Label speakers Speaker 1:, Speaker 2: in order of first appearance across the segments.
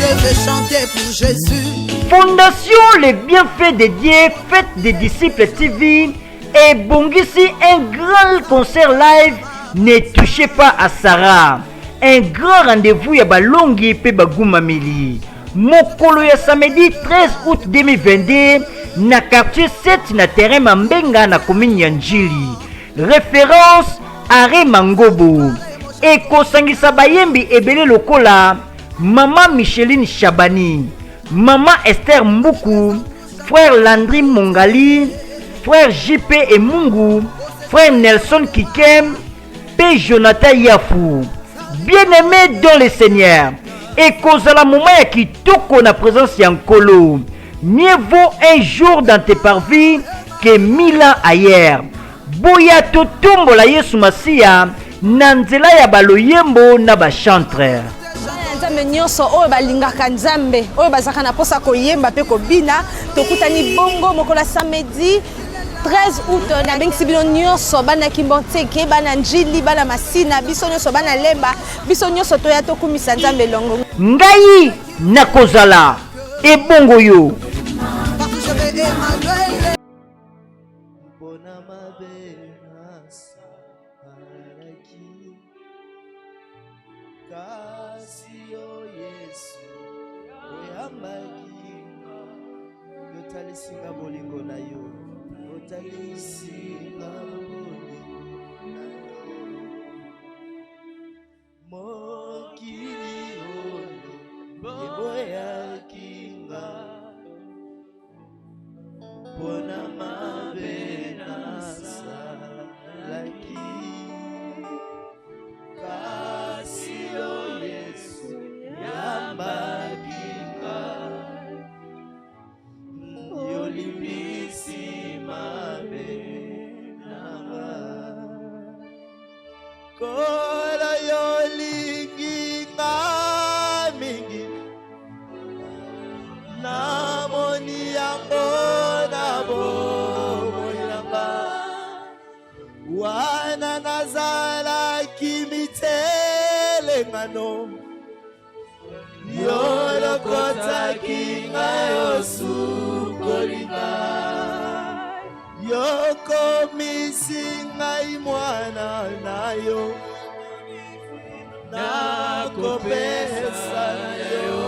Speaker 1: je vais chanter pour Jésus.
Speaker 2: Fondation Les Bienfaits dédiés, Fête des Disciples TV et Bongisi, un grand concert live. Ne touchez pas à Sarah. Un grand rendez-vous ya balongi pe bagumameli. Mokolo ya samedi 13 août 2022 na quartier 7 na terrain Mambenga na commune ya Njili. Référence Are Mangobo. Et kosangisa bayembi ebele lokola Maman Micheline Chabani, Maman Esther Mbuku, Frère Landry Mongali, Frère JP et Mungu, Frère Nelson Kikem, P. Jonathan Yafou. Bien-aimé dans le Seigneur, et kozala moment ya kitoko na présence ya Nkolo. Mieux vaut un jour dans tes parvis que 1000 ans ailleurs. Boya totumbola Yesu Masia na nzela ya baloyembo na bachantre.
Speaker 3: Nzambe nyonso oyo balingaka Nzambe oyo bazaka na posa koyemba pe kobina tokutani bongo mokola samedi 13 août na bengisi bino nyonso bana Kimboteke bana Njili bana Masina biso nyonso bana Lemba biso nyonso toya tokumisa Nzambe longo
Speaker 2: ngai nakozala ebongo yo.
Speaker 4: Singa bolingo na yo, otali singa bolingo na yo. Mokili oyo, eboya kinga, pona mabe nasalaki. Kasi o Yesu, yambaki Yolimbisi mabe nanga kola yolingi mingi namoni yango na bomoyanga wana nazalaki mitelengano yolokotaki ngayo sukolina yokomisi ngai mwana nayo nakopesa yo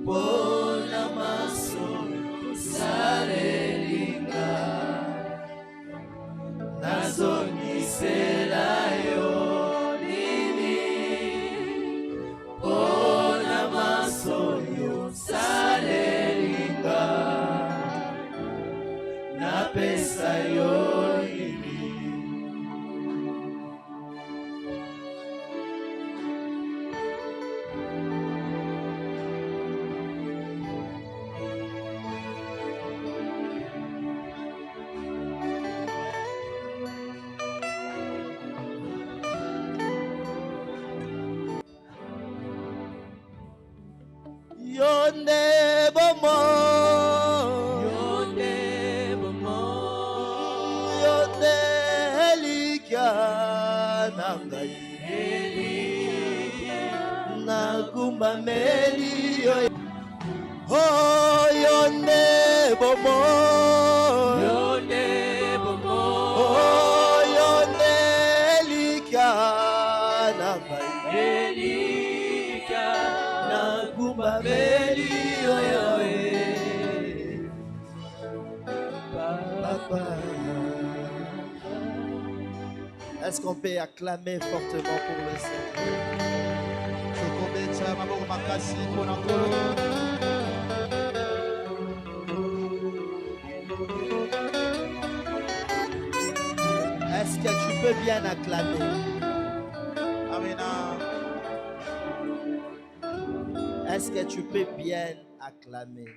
Speaker 4: pona maso salelinga nazongisela yo pesa yo ili yonde bomo Nakumba meli yo oh yonde bomo oh yonde lika nakumba meli yo papa. Est-ce qu'on peut acclamer fortement pour le Seigneur? Est-ce que tu peux bien acclamer? Amen. Est-ce que tu peux bien acclamer?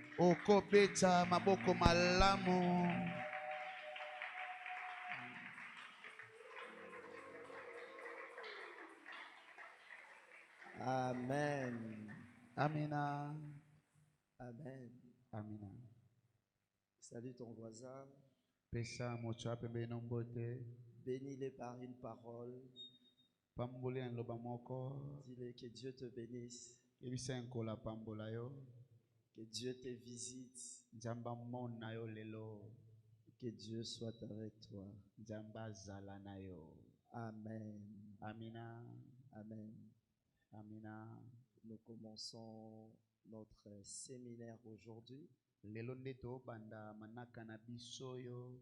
Speaker 4: Amen.
Speaker 5: Amina.
Speaker 4: Amen.
Speaker 5: Amina.
Speaker 4: Salut ton voisin.
Speaker 5: Pesa mocho ape benombote.
Speaker 4: Bénis-les par une parole.
Speaker 5: Pambole loba moko.
Speaker 4: Dis-le que Dieu te bénisse,
Speaker 5: Ebisenko la pambola yo.
Speaker 4: que Dieu te visite,
Speaker 5: Njamba mona yo lelo.
Speaker 4: que Dieu soit avec toi.
Speaker 5: Njamba zala na yo.
Speaker 4: Amen.
Speaker 5: Amina.
Speaker 4: Amen.
Speaker 5: Amina.
Speaker 4: Nous commençons notre séminaire aujourd'hui.
Speaker 5: Lelo ndeto banda manaka na biso yo.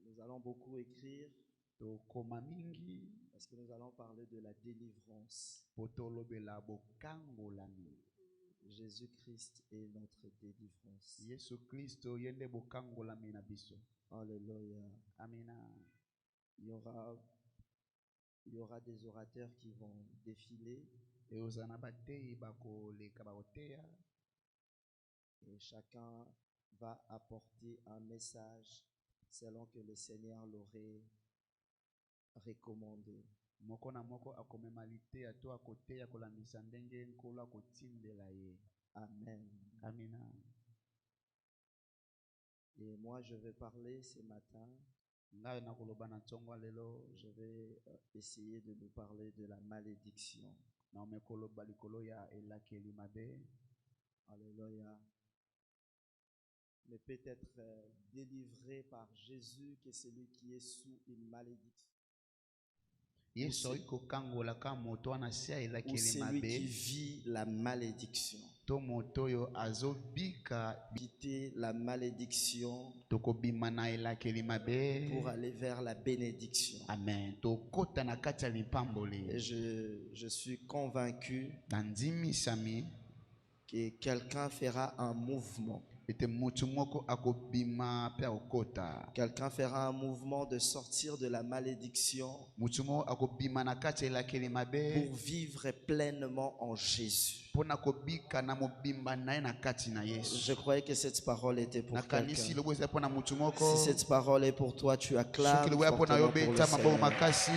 Speaker 4: Nous allons beaucoup écrire
Speaker 5: To koma mingi.
Speaker 4: parce que nous allons parler de la délivrance.
Speaker 5: Potolobela bokangolami.
Speaker 4: Jésus-Christ est notre délivrance.
Speaker 5: Yesu Kristo yende bokangolami na biso.
Speaker 4: Alléluia.
Speaker 5: Amina.
Speaker 4: Il y aura des orateurs qui vont défiler
Speaker 5: Eozana batei bako leka baotea.
Speaker 4: et chacun va apporter un message selon que le Seigneur l'aurait recommandé.
Speaker 5: Moko na moko akomemalite ato akoteya kolambisa ndenge nkolo akotindela ye.
Speaker 4: Amen.
Speaker 5: Amina.
Speaker 4: Et moi, je vais parler ce matin.
Speaker 5: Ngai nakoloba na ntongo lelo.
Speaker 4: Je vais essayer de nous parler de la malédiction.
Speaker 5: Na omekoloba likolo ya elakeli mabe.
Speaker 4: Alléluia. Mais peut-être délivré par Jésus que celui qui est sous une malédiction.
Speaker 5: Yesu iko kangola ka moto anasia
Speaker 4: Ou
Speaker 5: elakeli
Speaker 4: celui qui
Speaker 5: mabe.
Speaker 4: vit la malédiction.
Speaker 5: To moto yo azobika
Speaker 4: Quitter la malédiction
Speaker 5: tokobima na elakeli mabe.
Speaker 4: pour aller vers la bénédiction.
Speaker 5: Amen. Tokota na kati ya
Speaker 4: Et
Speaker 5: lipamboli.
Speaker 4: je suis convaincu
Speaker 5: Nandimisami
Speaker 4: que quelqu'un fera un mouvement.
Speaker 5: ete mutu moko akobima pe akokota.
Speaker 4: Quelqu'un fera un mouvement de sortir de la malédiction
Speaker 5: Mutu moko akobima na kati ya elakeli mabe.
Speaker 4: pour vivre pleinement en Jésus.
Speaker 5: Pona kobika na mobimba na ye na kati na Yesu.
Speaker 4: Je croyais que cette parole était pour
Speaker 5: Nakanisi
Speaker 4: quelqu'un.
Speaker 5: lobo eza pona mutu moko.
Speaker 4: Si cette parole est pour toi, tu acclames
Speaker 5: Soki lobo ya pona
Speaker 4: fortement
Speaker 5: yo
Speaker 4: pour le
Speaker 5: beta maboko
Speaker 4: Seigneur.
Speaker 5: makasi.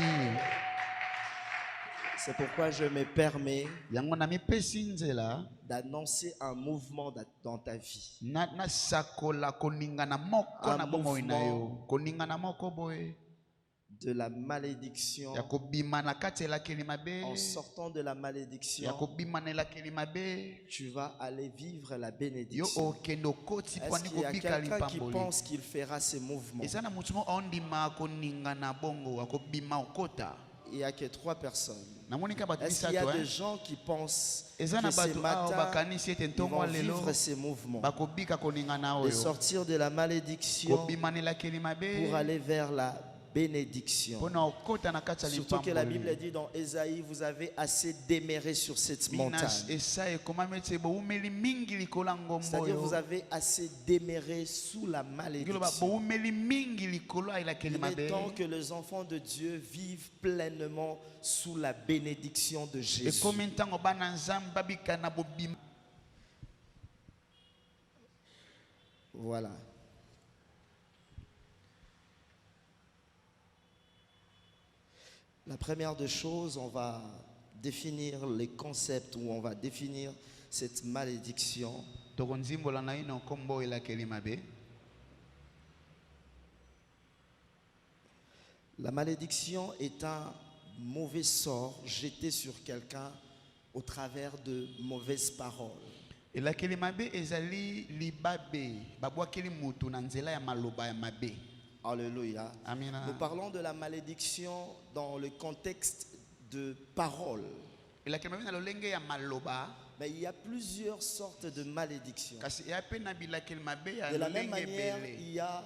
Speaker 4: C'est pourquoi je me permets
Speaker 5: Yango na mipesi nzela
Speaker 4: d'annoncer un mouvement dans ta vie.
Speaker 5: na sakola koningana moko
Speaker 4: Un
Speaker 5: na bomoi na yo.
Speaker 4: mouvement
Speaker 5: Koningana moko boye.
Speaker 4: De la malédiction.
Speaker 5: Ya kobima na kati ya elakeli mabe.
Speaker 4: En sortant de la malédiction,
Speaker 5: Ya kobima na elakeli mabe.
Speaker 4: tu vas aller vivre la
Speaker 5: Yo
Speaker 4: bénédiction.
Speaker 5: okendo koti
Speaker 4: Est-ce
Speaker 5: pwani
Speaker 4: qu'il y a
Speaker 5: kobika
Speaker 4: quelqu'un qui
Speaker 5: lipamboli.
Speaker 4: pense qu'il fera ces mouvements?
Speaker 5: Eza na mutu mo ondima koningana bongo akobima okota.
Speaker 4: Il n'y a que 3 personnes.
Speaker 5: Namonika batu
Speaker 4: Est-ce qu'il y a
Speaker 5: misato
Speaker 4: des gens qui pensent
Speaker 5: Eza na
Speaker 4: que ce
Speaker 5: batu awo
Speaker 4: matin,
Speaker 5: bakanisi ete
Speaker 4: ils
Speaker 5: ntongo
Speaker 4: vont
Speaker 5: lelo
Speaker 4: vivre ces mouvements?
Speaker 5: bakobika koningana
Speaker 4: De
Speaker 5: oyo.
Speaker 4: sortir de la malédiction
Speaker 5: Kobima na elakeli mabe.
Speaker 4: pour aller vers la bénédiction.
Speaker 5: Pona okota na kati ya
Speaker 4: Surtout que la Bible
Speaker 5: lipamboli.
Speaker 4: dit dans Ésaïe, vous avez assez demeuré sur cette
Speaker 5: Binas
Speaker 4: montagne.
Speaker 5: esa ekomami ete boumeli mingi likolo ya ngombo
Speaker 4: C'est-à-dire vous
Speaker 5: oyo.
Speaker 4: avez assez demeuré sous la
Speaker 5: Ngilo ba
Speaker 4: malédiction.
Speaker 5: boumeli mingi likolo ya elakeli
Speaker 4: Il
Speaker 5: mabe.
Speaker 4: est temps que les enfants de Dieu vivent pleinement sous la bénédiction de Jésus.
Speaker 5: Ekomi ntango bana nzambe babika na bobima.
Speaker 4: Voilà. La première des choses, on va définir les concepts ou on va définir cette malédiction.
Speaker 5: Tokonzimbola na ino kombo elakeli mabe.
Speaker 4: La malédiction est un mauvais sort jeté sur quelqu'un au travers de mauvaises paroles.
Speaker 5: Elakeli mabe ezali libabe babwakeli mutu na nzela ya maloba ya mabe.
Speaker 4: Alléluia.
Speaker 5: Amina.
Speaker 4: Nous parlons de la malédiction dans le contexte de paroles.
Speaker 5: Elakeli mabe na lolenge ya maloba.
Speaker 4: Mais il y a plusieurs sortes de malédictions.
Speaker 5: Kasi ya pe na bilakeli mabe ya
Speaker 4: De la même
Speaker 5: lolenge
Speaker 4: manière,
Speaker 5: ebele.
Speaker 4: il y a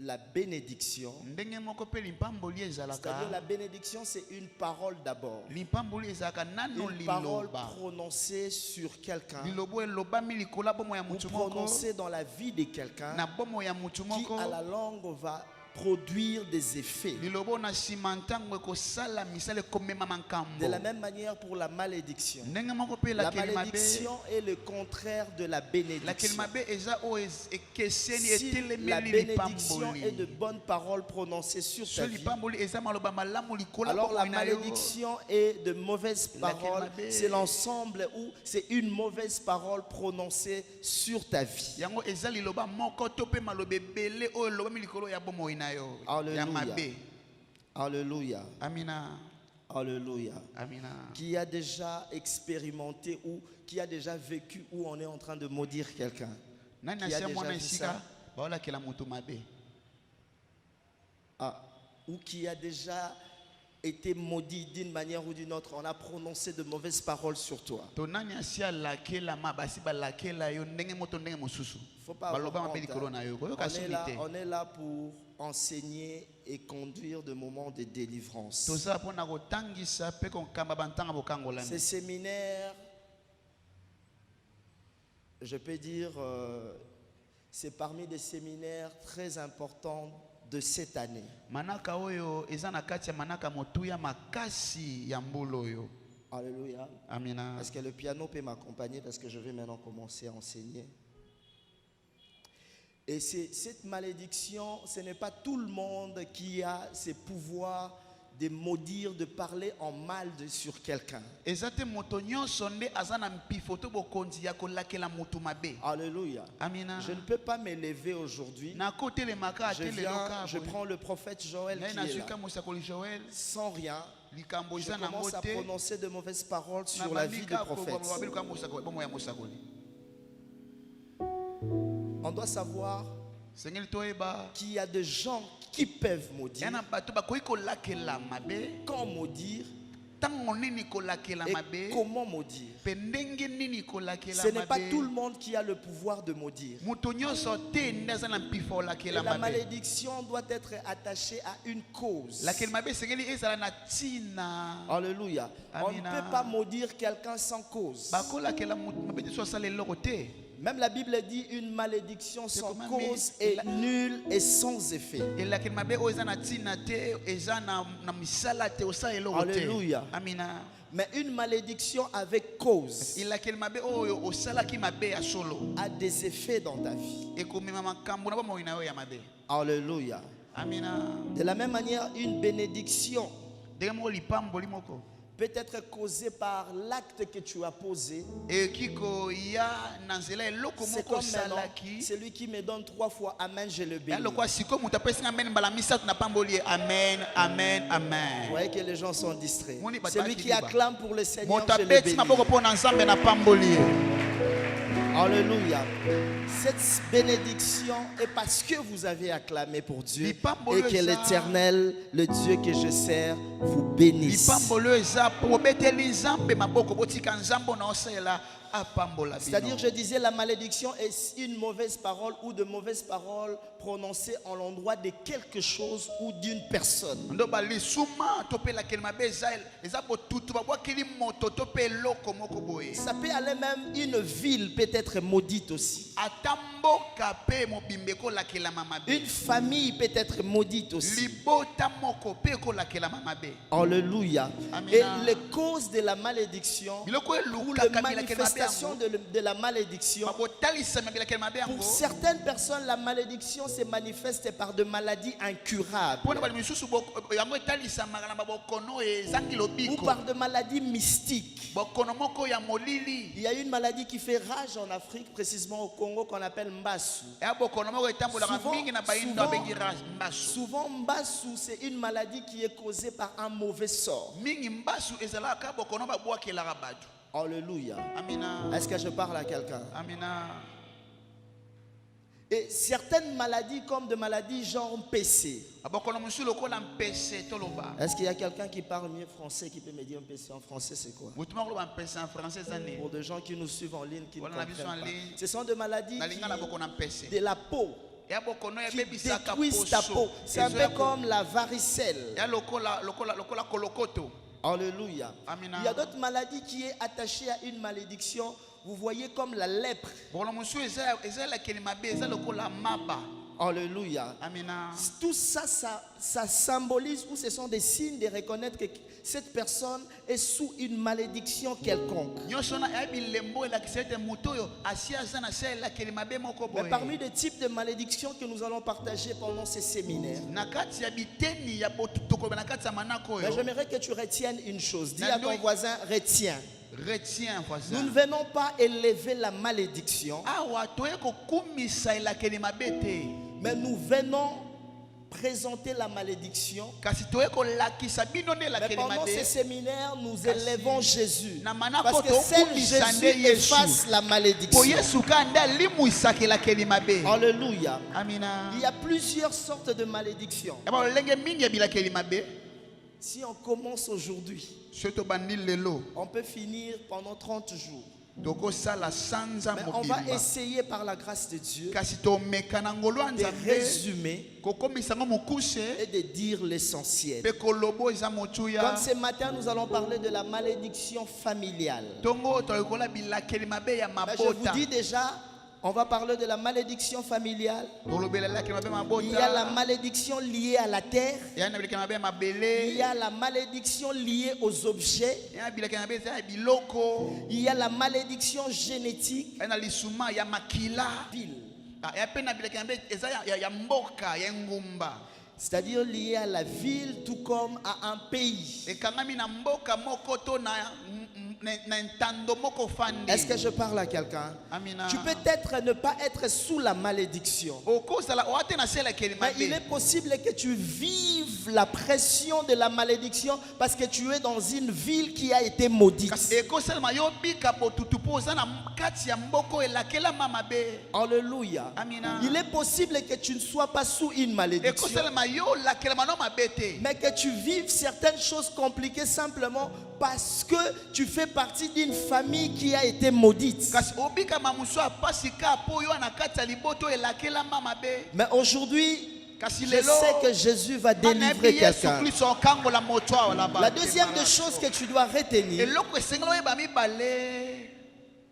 Speaker 4: la bénédiction.
Speaker 5: Ndenge moko pe limpamboli ezalaka.
Speaker 4: C'est-à-dire la bénédiction, c'est une parole d'abord.
Speaker 5: Limpamboli ezalaka nano
Speaker 4: Une parole
Speaker 5: liloba.
Speaker 4: prononcée sur quelqu'un,
Speaker 5: Lilobo elobami likolo ya bomo ya
Speaker 4: ou
Speaker 5: mutu moko.
Speaker 4: prononcée dans la vie de quelqu'un,
Speaker 5: Na bomo ya mutu
Speaker 4: qui
Speaker 5: moko.
Speaker 4: à la langue va produire des effets.
Speaker 5: Lilobo na nsima ntango ekosala misala ekomema makambo.
Speaker 4: De la même manière pour la malédiction.
Speaker 5: Ndenge moko pe
Speaker 4: La
Speaker 5: elakeli mabe.
Speaker 4: malédiction est le contraire de la
Speaker 5: Lakeli
Speaker 4: bénédiction.
Speaker 5: mabe eza oyo ekeseni
Speaker 4: Si la
Speaker 5: etelemeli
Speaker 4: bénédiction est de
Speaker 5: lipamboli.
Speaker 4: bonnes paroles prononcées sur
Speaker 5: So
Speaker 4: ta vie,
Speaker 5: lipamboli eza maloba malamu likolo
Speaker 4: alors la
Speaker 5: bomoi na yo.
Speaker 4: malédiction est de mauvaises paroles.
Speaker 5: mabe.
Speaker 4: C'est l'ensemble ou c'est une mauvaise parole prononcée sur ta vie.
Speaker 5: Yango eza liloba moko to pe maloba ebele oyo elobami likolo ya bomoi na yo. Ya
Speaker 4: Alléluia.
Speaker 5: mabe.
Speaker 4: Alléluia.
Speaker 5: Amina.
Speaker 4: Alléluia.
Speaker 5: Amina.
Speaker 4: Qui a déjà expérimenté ou qui a déjà vécu où on est en train de maudire quelqu'un.
Speaker 5: Nani
Speaker 4: Qui a
Speaker 5: asia
Speaker 4: déjà
Speaker 5: mwana
Speaker 4: vu
Speaker 5: isika
Speaker 4: ça?
Speaker 5: baola kela moto mabe.
Speaker 4: Ah, ou qui a déjà été maudit d'une manière ou d'une autre. On a prononcé de mauvaises paroles sur toi.
Speaker 5: To nani asia la kela ma basi ba la kela yo ndenge moto ndenge mosusu.
Speaker 4: Faut pas avoir
Speaker 5: Baloba
Speaker 4: honte,
Speaker 5: mapeli corona yo. Koyo kasumite.
Speaker 4: on est là pour enseigner et conduire de moments de délivrance.
Speaker 5: Toza pona ko tangisa pe kon kamba bantanga bokangola.
Speaker 4: Ces séminaires, je peux dire, c'est parmi des séminaires très importants de cette année.
Speaker 5: Manaka oyo ezana kati ya manaka motuya makasi ya mbolo yo.
Speaker 4: Alléluia.
Speaker 5: Amina.
Speaker 4: Est-ce que le piano peut m'accompagner parce que je vais maintenant commencer à enseigner. Et cette malédiction, ce n'est pas tout le monde qui a ces pouvoirs de maudire, de parler en mal sur quelqu'un.
Speaker 5: Ezate moto nyonso nde azana mpifoto bokonzi ya kolakela moto mabe.
Speaker 4: Alléluia.
Speaker 5: Amina.
Speaker 4: Je ne peux pas m'élever aujourd'hui.
Speaker 5: Na kote le maka
Speaker 4: Je
Speaker 5: tele
Speaker 4: viens,
Speaker 5: loka.
Speaker 4: je prends le prophète Joël qui est là.
Speaker 5: Joël.
Speaker 4: Sans rien,
Speaker 5: Likambo
Speaker 4: je
Speaker 5: eza na
Speaker 4: commence à
Speaker 5: mote.
Speaker 4: prononcer de mauvaises paroles sur la vie du prophète. On doit savoir
Speaker 5: Seigneur toeba.
Speaker 4: qu'il y a des gens qui peuvent maudire.
Speaker 5: Yana bato bakoki kolakela mabe.
Speaker 4: Quand maudire
Speaker 5: Tango nini kolakela
Speaker 4: et
Speaker 5: mabe.
Speaker 4: comment maudire.
Speaker 5: Pendenge nini kolakela
Speaker 4: Ce
Speaker 5: mabe.
Speaker 4: n'est pas tout le monde qui a le pouvoir de maudire.
Speaker 5: Moto nyonso te ndaza na mpifo
Speaker 4: Et
Speaker 5: lakela
Speaker 4: la
Speaker 5: mabe.
Speaker 4: malédiction doit être attachée à une cause.
Speaker 5: Lakela mabe sengeli ezala na tina.
Speaker 4: Alléluia. On ne
Speaker 5: Amina.
Speaker 4: peut pas maudire quelqu'un sans cause.
Speaker 5: Bakolakela moto mabe te so sala eloko te.
Speaker 4: Même la Bible dit une malédiction sans
Speaker 5: comment
Speaker 4: cause
Speaker 5: mais-
Speaker 4: est nulle et sans effet.
Speaker 5: Elakela mabe o eza na tina te, eza na misala te osala eloko te.
Speaker 4: Alléluia.
Speaker 5: Amina.
Speaker 4: Mais une malédiction avec cause
Speaker 5: Elakela mabe oyo osalaki mabe ya solo.
Speaker 4: a des effets dans ta vie.
Speaker 5: Ekomema makambo na bomoi na yo ya mabe.
Speaker 4: Alléluia.
Speaker 5: Amina.
Speaker 4: De la même manière, une bénédiction
Speaker 5: Ndenge moko lipamboli moko.
Speaker 4: peut être causée par l'acte que tu as posé.
Speaker 5: Ekiko ya na nzela eloko
Speaker 4: C'est
Speaker 5: moko
Speaker 4: comme maintenant,
Speaker 5: osalaki.
Speaker 4: celui qui me donne 3 fois Amen, je le bénis.
Speaker 5: Eloko siko moto apesi nga mbeni mbala misato na pamboli ye. Amen, amen,
Speaker 4: Vous
Speaker 5: amen.
Speaker 4: voyez que les gens sont distraits.
Speaker 5: Moni batu
Speaker 4: Celui
Speaker 5: baki
Speaker 4: qui
Speaker 5: liba.
Speaker 4: acclame pour le Seigneur,
Speaker 5: Moto
Speaker 4: je le
Speaker 5: apesi
Speaker 4: bénis.
Speaker 5: maboko mpo na nzambe na pamboli ye.
Speaker 4: Alléluia. Cette bénédiction est parce que vous avez acclamé pour Dieu et que l'Éternel, le Dieu que je sers, vous bénisse.
Speaker 5: Lipambolo eza po beteli nzambe maboko botika nzambo na osela apambola bino.
Speaker 4: C'est-à-dire, je disais, la malédiction est une mauvaise parole ou de mauvaises paroles prononcées en l'endroit de quelque chose ou d'une personne.
Speaker 5: ndo balisuma to pe la kelma be eza botutu babwakeli moto to pe eloko moko boye.
Speaker 4: Ça peut aller même, une ville peut être maudite aussi.
Speaker 5: Atamboka pe mobimbe kolakela mamabe.
Speaker 4: Une famille peut être maudite aussi.
Speaker 5: Libota moko pe kolakela mamabe.
Speaker 4: Alléluia.
Speaker 5: Amen.
Speaker 4: Et les causes de la malédiction
Speaker 5: Biloko
Speaker 4: ou
Speaker 5: eluka
Speaker 4: les
Speaker 5: kabila kelma be
Speaker 4: manifestations de la malédiction,
Speaker 5: babotalisa mabila kelma be
Speaker 4: pour
Speaker 5: yango.
Speaker 4: certaines personnes, la malédiction se manifeste par de maladies incurables
Speaker 5: Pona bali misusu yango etalisa magana babokono ezangi
Speaker 4: ou
Speaker 5: lobiko.
Speaker 4: par de maladies mystiques.
Speaker 5: Bokono moko ya molili.
Speaker 4: Il y a une maladie qui fait rage en Afrique, précisément au Congo, qu'on appelle Mbasu.
Speaker 5: Ya bokono moko etambolaka
Speaker 4: Souvent-
Speaker 5: mingi na bayindo
Speaker 4: souvent-
Speaker 5: abengi mbasu.
Speaker 4: Souvent, Mbasu, c'est une maladie qui est causée par un mauvais sort.
Speaker 5: Mingi mbasu ezalaka bokono babwakelaka bato.
Speaker 4: Alléluia.
Speaker 5: Amina.
Speaker 4: Est-ce que je parle à quelqu'un?
Speaker 5: Amina.
Speaker 4: Et certaines maladies, comme des maladies genre PC.
Speaker 5: Abokono musu lokola mpese toloba.
Speaker 4: Est-ce qu'il y a quelqu'un qui parle mieux français, qui peut me dire un PC en français, c'est quoi?
Speaker 5: Mutuma loba mpese en français zane.
Speaker 4: Pour des gens qui nous suivent en ligne, qui ne
Speaker 5: Voilà, la
Speaker 4: comprennent
Speaker 5: vision en
Speaker 4: pas.
Speaker 5: ligne.
Speaker 4: Ce sont des maladies
Speaker 5: Na linga na bokono mpese.
Speaker 4: de la peau
Speaker 5: Ya bokono ya
Speaker 4: qui
Speaker 5: bebisaka
Speaker 4: détruisent ta peau. C'est un peu comme la varicelle.
Speaker 5: Ya lokola kolokoto.
Speaker 4: Alléluia.
Speaker 5: Amina.
Speaker 4: Il y a d'autres maladies qui est attachée à une malédiction. Vous voyez comme la lèpre.
Speaker 5: Bokono musu eza la kelima be eza lokola maba.
Speaker 4: Alléluia.
Speaker 5: Amina.
Speaker 4: Tout ça, ça symbolise ou ce sont des signes de reconnaître que cette personne est sous une malédiction quelconque.
Speaker 5: Nyonso na ya bilembo elakisa ete moto oyo asi aza na se la kelima be moko
Speaker 4: Mais
Speaker 5: boye.
Speaker 4: parmi les types de malédictions que nous allons partager pendant ces séminaires,
Speaker 5: Na kati ya biteni ya botuto na kati ya manako
Speaker 4: mais
Speaker 5: oyo.
Speaker 4: j'aimerais que tu retiennes une chose. Dis à ton voisin, retiens.
Speaker 5: Retiens voisin.
Speaker 4: Nous ne venons pas élever la malédiction,
Speaker 5: Awa toye kokumisa ela kelima be te.
Speaker 4: mais nous venons présenter la malédiction.
Speaker 5: Kasi toyekola kisa bino ne la
Speaker 4: Mais pendant ces
Speaker 5: kelimade.
Speaker 4: séminaires, nous élevons Jésus.
Speaker 5: Na mana
Speaker 4: Parce que
Speaker 5: koto
Speaker 4: seul
Speaker 5: kumbisa nde
Speaker 4: Jésus
Speaker 5: Yesu.
Speaker 4: efface la
Speaker 5: Po
Speaker 4: malédiction.
Speaker 5: Yesu kanda limuisaki la kelimabe.
Speaker 4: Alléluia.
Speaker 5: Amina.
Speaker 4: Il y a plusieurs sortes de malédictions.
Speaker 5: Eba lenge mingi bila kelimabe.
Speaker 4: Si on commence aujourd'hui,
Speaker 5: Soto bandil lelo.
Speaker 4: on peut finir pendant 30 jours.
Speaker 5: Toko sala sanza
Speaker 4: Mais on va
Speaker 5: mobimba.
Speaker 4: essayer par la grâce de Dieu
Speaker 5: Kasi to mekana ngolo
Speaker 4: de
Speaker 5: nzambe.
Speaker 4: résumer
Speaker 5: Kokomisa ngo mukuse.
Speaker 4: et de dire l'essentiel.
Speaker 5: Pe kolobo eza motuya.
Speaker 4: Comme ce matin, nous allons parler de la malédiction familiale.
Speaker 5: Tongo toyekola bila kelimabe ya
Speaker 4: Mais je
Speaker 5: mabota.
Speaker 4: vous dis déjà, on va parler de la malédiction familiale.
Speaker 5: Tolobela la kelimabe
Speaker 4: Il y a la
Speaker 5: mabota.
Speaker 4: malédiction liée à la terre.
Speaker 5: Ya na bila kelimabe
Speaker 4: Il y
Speaker 5: mabele.
Speaker 4: a la malédiction liée aux objets.
Speaker 5: Ya bila kelimabe eza ya biloko.
Speaker 4: Il y a la malédiction génétique.
Speaker 5: Ya na lisuma ya makila.
Speaker 4: Ville.
Speaker 5: Ya pe na bila kelimabe eza ya mboka ya ngumba.
Speaker 4: C'est-à-dire liée à la ville, tout comme à un pays.
Speaker 5: Ekangami na mboka moko to na ntando moko fandi.
Speaker 4: Est-ce que je parle à quelqu'un?
Speaker 5: Amina.
Speaker 4: Tu peux être ne pas être sous la malédiction.
Speaker 5: Okosala oate na sela
Speaker 4: Mais
Speaker 5: kelimabe.
Speaker 4: il est possible que tu vives la pression de la malédiction parce que tu es dans une ville qui a été maudite.
Speaker 5: Ekosala yo bika botutu poza na kati ya mboko elakela mama be.
Speaker 4: Alléluia.
Speaker 5: Amina.
Speaker 4: Il est possible que tu ne sois pas sous une malédiction,
Speaker 5: Ekosala yo lakela mano mabete.
Speaker 4: mais que tu vives certaines choses compliquées simplement parce que tu fais partie d'une famille qui a été maudite.
Speaker 5: Kasi obika mamuso apasika po yo na kati ya liboto elakela mama be.
Speaker 4: Mais aujourd'hui,
Speaker 5: Kasi
Speaker 4: je
Speaker 5: lelo
Speaker 4: sais que Jésus va délivrer quelqu'un. La deuxième des choses que tu dois retenir,
Speaker 5: eloko esengelo yeba mibale.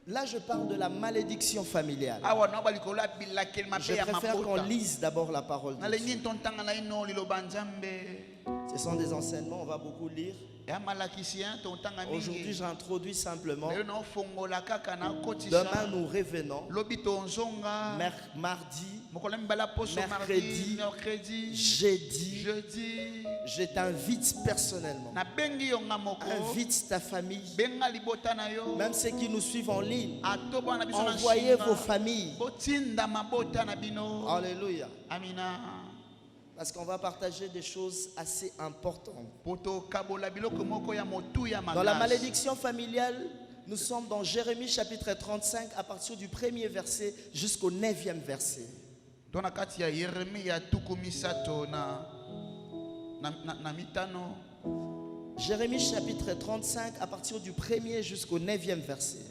Speaker 4: là je parle de la malédiction familiale.
Speaker 5: Awa na balikolo abila kelimabe
Speaker 4: Je
Speaker 5: ya
Speaker 4: préfère qu'on
Speaker 5: mabota.
Speaker 4: lise d'abord la parole de Dieu.
Speaker 5: Nalengi ntontanga na ino liloba nzambe.
Speaker 4: Ce sont des enseignements, on va beaucoup lire.
Speaker 5: Ya malakisi ya tontanga
Speaker 4: Aujourd'hui,
Speaker 5: mingi.
Speaker 4: j'introduis simplement.
Speaker 5: Lelo na fongola kaka na kotisa.
Speaker 4: Demain, nous revenons.
Speaker 5: Lobi tonzonga.
Speaker 4: Mardi,
Speaker 5: Mokolo mbala poso
Speaker 4: mercredi,
Speaker 5: mardi, mercredi,
Speaker 4: jeudi.
Speaker 5: jeudi.
Speaker 4: Je t'invite personnellement.
Speaker 5: Na bengi yo nga moko.
Speaker 4: Invite ta famille.
Speaker 5: Benga libota na yo.
Speaker 4: Même ceux qui nous suivent en ligne.
Speaker 5: Atobo na biso na
Speaker 4: Envoyez
Speaker 5: shinga.
Speaker 4: vos familles.
Speaker 5: Botinda mabota na bino.
Speaker 4: Alléluia.
Speaker 5: Amina.
Speaker 4: Parce qu'on va partager des choses assez importantes.
Speaker 5: Poto kabola biloko moko ya motu ya
Speaker 4: Dans la
Speaker 5: makasi.
Speaker 4: malédiction familiale, nous sommes dans Jérémie chapitre 35 à partir du 1er verset jusqu'au 9e verset.
Speaker 5: Tona kati ya Yeremia tuku misato na mitano.
Speaker 4: Jérémie chapitre 35 à partir du 1er jusqu'au 9e verset.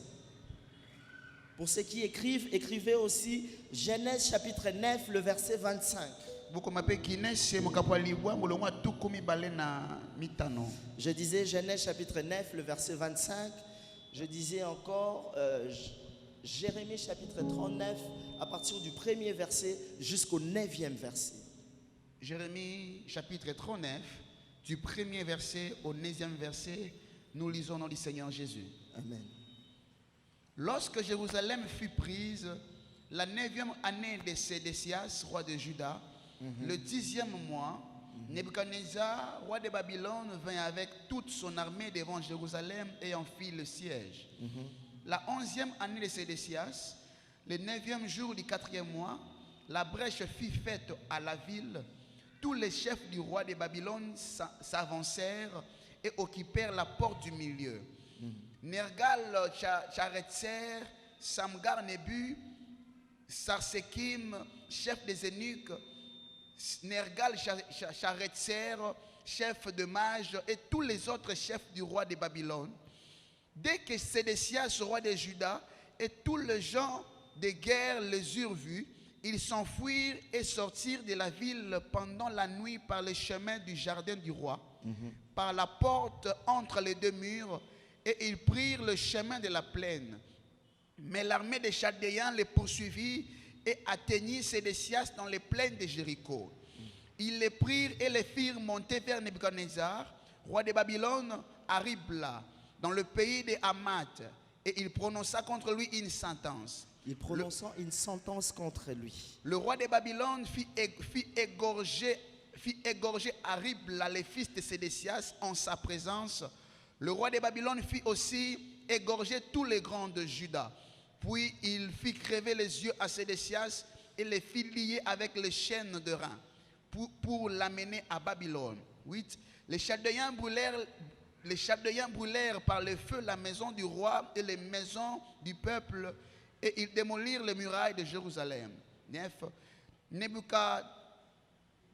Speaker 4: Pour ceux qui écrivent, écrivez aussi Genèse chapitre 9, le verset 25.
Speaker 5: Boko mape kinese mokapwa libwa molongwa tuku mibale na mitano.
Speaker 4: Je disais Genèse chapitre 9, le verset 25. Je disais encore Jérémie chapitre 39 à partir du 1er verset jusqu'au 9e verset.
Speaker 5: Jérémie chapitre 39, du 1er verset au 9e verset, nous lisons au nom du Seigneur Jésus.
Speaker 4: Amen.
Speaker 5: Lorsque Jérusalem fut prise, la 9e année de Sédécias, roi de Juda, le 10e mois, Nebuchadnezzar, roi de Babylone, vint avec toute son armée devant Jérusalem et en fit le siège. La 11e année de Sédécias, le 9e jour du 4e mois, la brèche fut faite à la ville. Tous les chefs du roi de Babylone s'avancèrent et occupèrent la porte du milieu. Nergal, Charetzer, Samgar Nebu, Sarsekim, chef des eunuques, Nergal, Charetzer, chef de mages et tous les autres chefs du roi de Babylone. Dès que Sédécias, roi de Juda, et tous les gens de guerre les eurent vus, ils s'enfuirent et sortirent de la ville pendant la nuit par le chemin du jardin du roi, par la porte entre les deux murs, et ils prirent le chemin de la plaine. Mais l'armée des Chaldéens les poursuivit et atteignit Sédécias dans les plaines de Jéricho. Ils les prirent et les firent monter vers Nebuchadnezzar, roi de Babylone, à Ribla, dans le pays de Hamath, et il prononça contre lui une sentence.
Speaker 4: Il prononça une sentence contre lui.
Speaker 5: Le roi de Babylone fit égorger à Ribla les fils de Sédécias en sa présence. Le roi de Babylone fit aussi égorger tous les grands de Juda. Puis il fit crever les yeux à Sédécias et les fit lier avec les chaînes de reins. pour l'amener à Babylone. 8. Les Chaldéens brûlèrent par le feu la maison du roi et les maisons du peuple, et ils démolirent les murailles de Jérusalem. 9.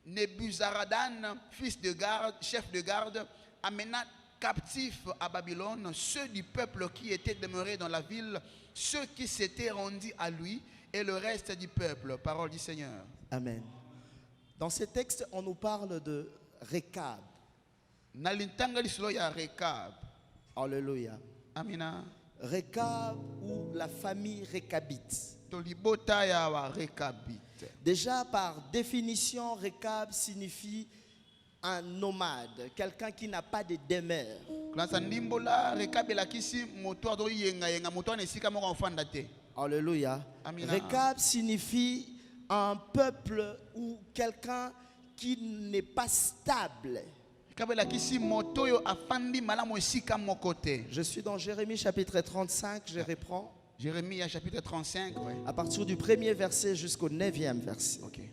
Speaker 5: Nebuzaradan, fils de garde, chef de garde, amena captifs à Babylone ceux du peuple qui étaient demeurés dans la ville, ceux qui s'étaient rendus à lui et le reste du peuple. Parole du Seigneur.
Speaker 4: Amen. Dans ces textes, on nous parle de Rekab. Alléluia.
Speaker 5: Amina.
Speaker 4: Rekab ou la famille Rekabite.
Speaker 5: Tolibota ya wa Rekabite.
Speaker 4: Déjà par définition, Rekab signifie un nomade, quelqu'un qui n'a pas de demeure. Alléluia.
Speaker 5: Amina.
Speaker 4: Rekab signifie un peuple ou quelqu'un qui n'est pas stable. Je suis dans Jérémie chapitre 35, je reprends.
Speaker 5: Jérémie chapitre 35, ouais.
Speaker 4: À partir du 1er verset jusqu'au 9e verset.
Speaker 5: Okay.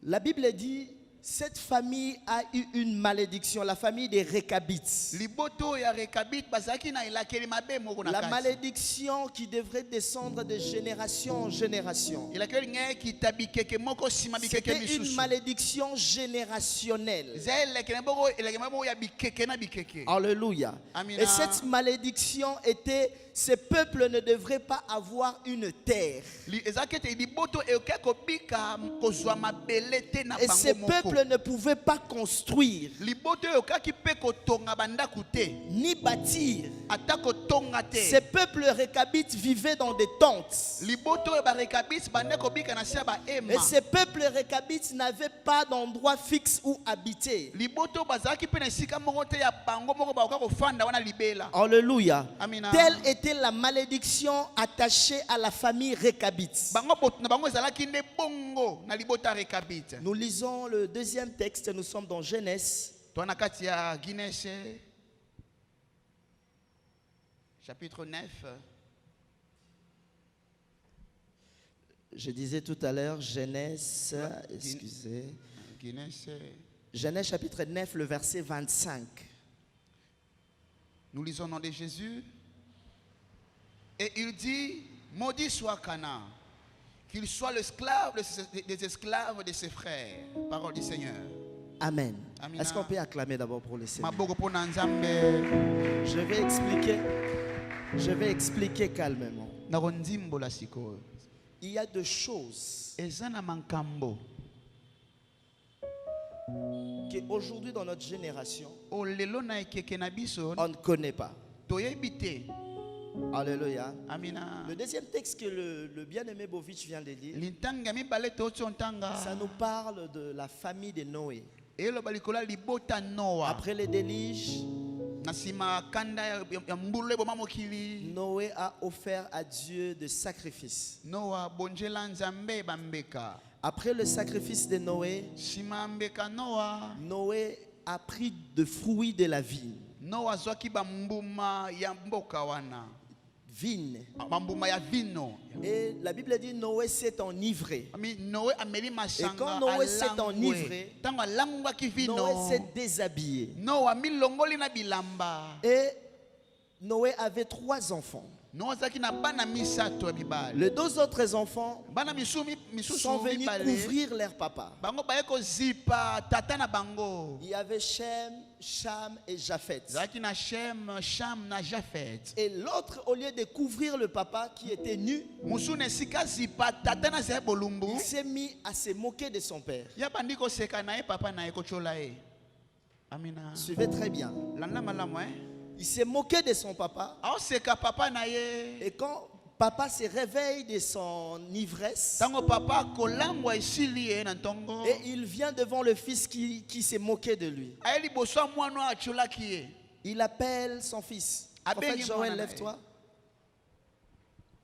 Speaker 4: La Bible dit, cette famille a eu une malédiction, la famille des Récabites. La malédiction qui devrait descendre de génération en génération. C'était une malédiction générationnelle. Alléluia. Et cette malédiction était, ces peuples ne devraient pas avoir une terre. Et ces peuples ne pouvaient pas construire ni bâtir. Ces peuples récabites vivaient dans des tentes. Et ces peuples récabites n'avaient pas d'endroit fixe où habiter. Alléluia.
Speaker 5: Amina.
Speaker 4: Telle était la malédiction attachée à la famille récabite. Nous lisons le deuxième texte, nous sommes dans Genèse.
Speaker 5: Chapitre 9.
Speaker 4: Je disais tout à l'heure, Genèse, excusez. Genèse chapitre 9, le verset 25.
Speaker 5: Nous lisons au nom de Jésus. Et il dit, maudit soit Canaan, qu'il soit l'esclave des esclaves de ses frères. Parole du Seigneur.
Speaker 4: Amen.
Speaker 5: Amina.
Speaker 4: Est-ce qu'on peut acclamer d'abord pour le Seigneur?
Speaker 5: Je
Speaker 4: Je vais expliquer calmement. Il y a deux choses qu'aujourd'hui dans notre génération, on ne connaît pas. Alléluia.
Speaker 5: Amina.
Speaker 4: Le deuxième texte que le bien-aimé Bovitch vient de lire, ça nous parle de la famille de Noé. Après les déluges, Noé a offert à Dieu des sacrifices. Après le sacrifice de Noé, Noé a pris de fruits de la vigne. Vigne. Et la Bible dit Noé s'est enivré. Et quand Noé s'est enivré, Noé s'est déshabillé. Et Noé avait 3 enfants. Les 2 autres enfants sont venus couvrir leur papa. Il y avait Shem, Cham et Japhet. Et l'autre, au lieu de couvrir le papa qui était nu, il s'est mis à se moquer de son père. Suivez très bien. Il s'est moqué de son papa. Et quand papa se réveille de son ivresse, et il vient devant le fils qui s'est moqué de lui. Il appelle son fils. Prophète Joël, lève-toi.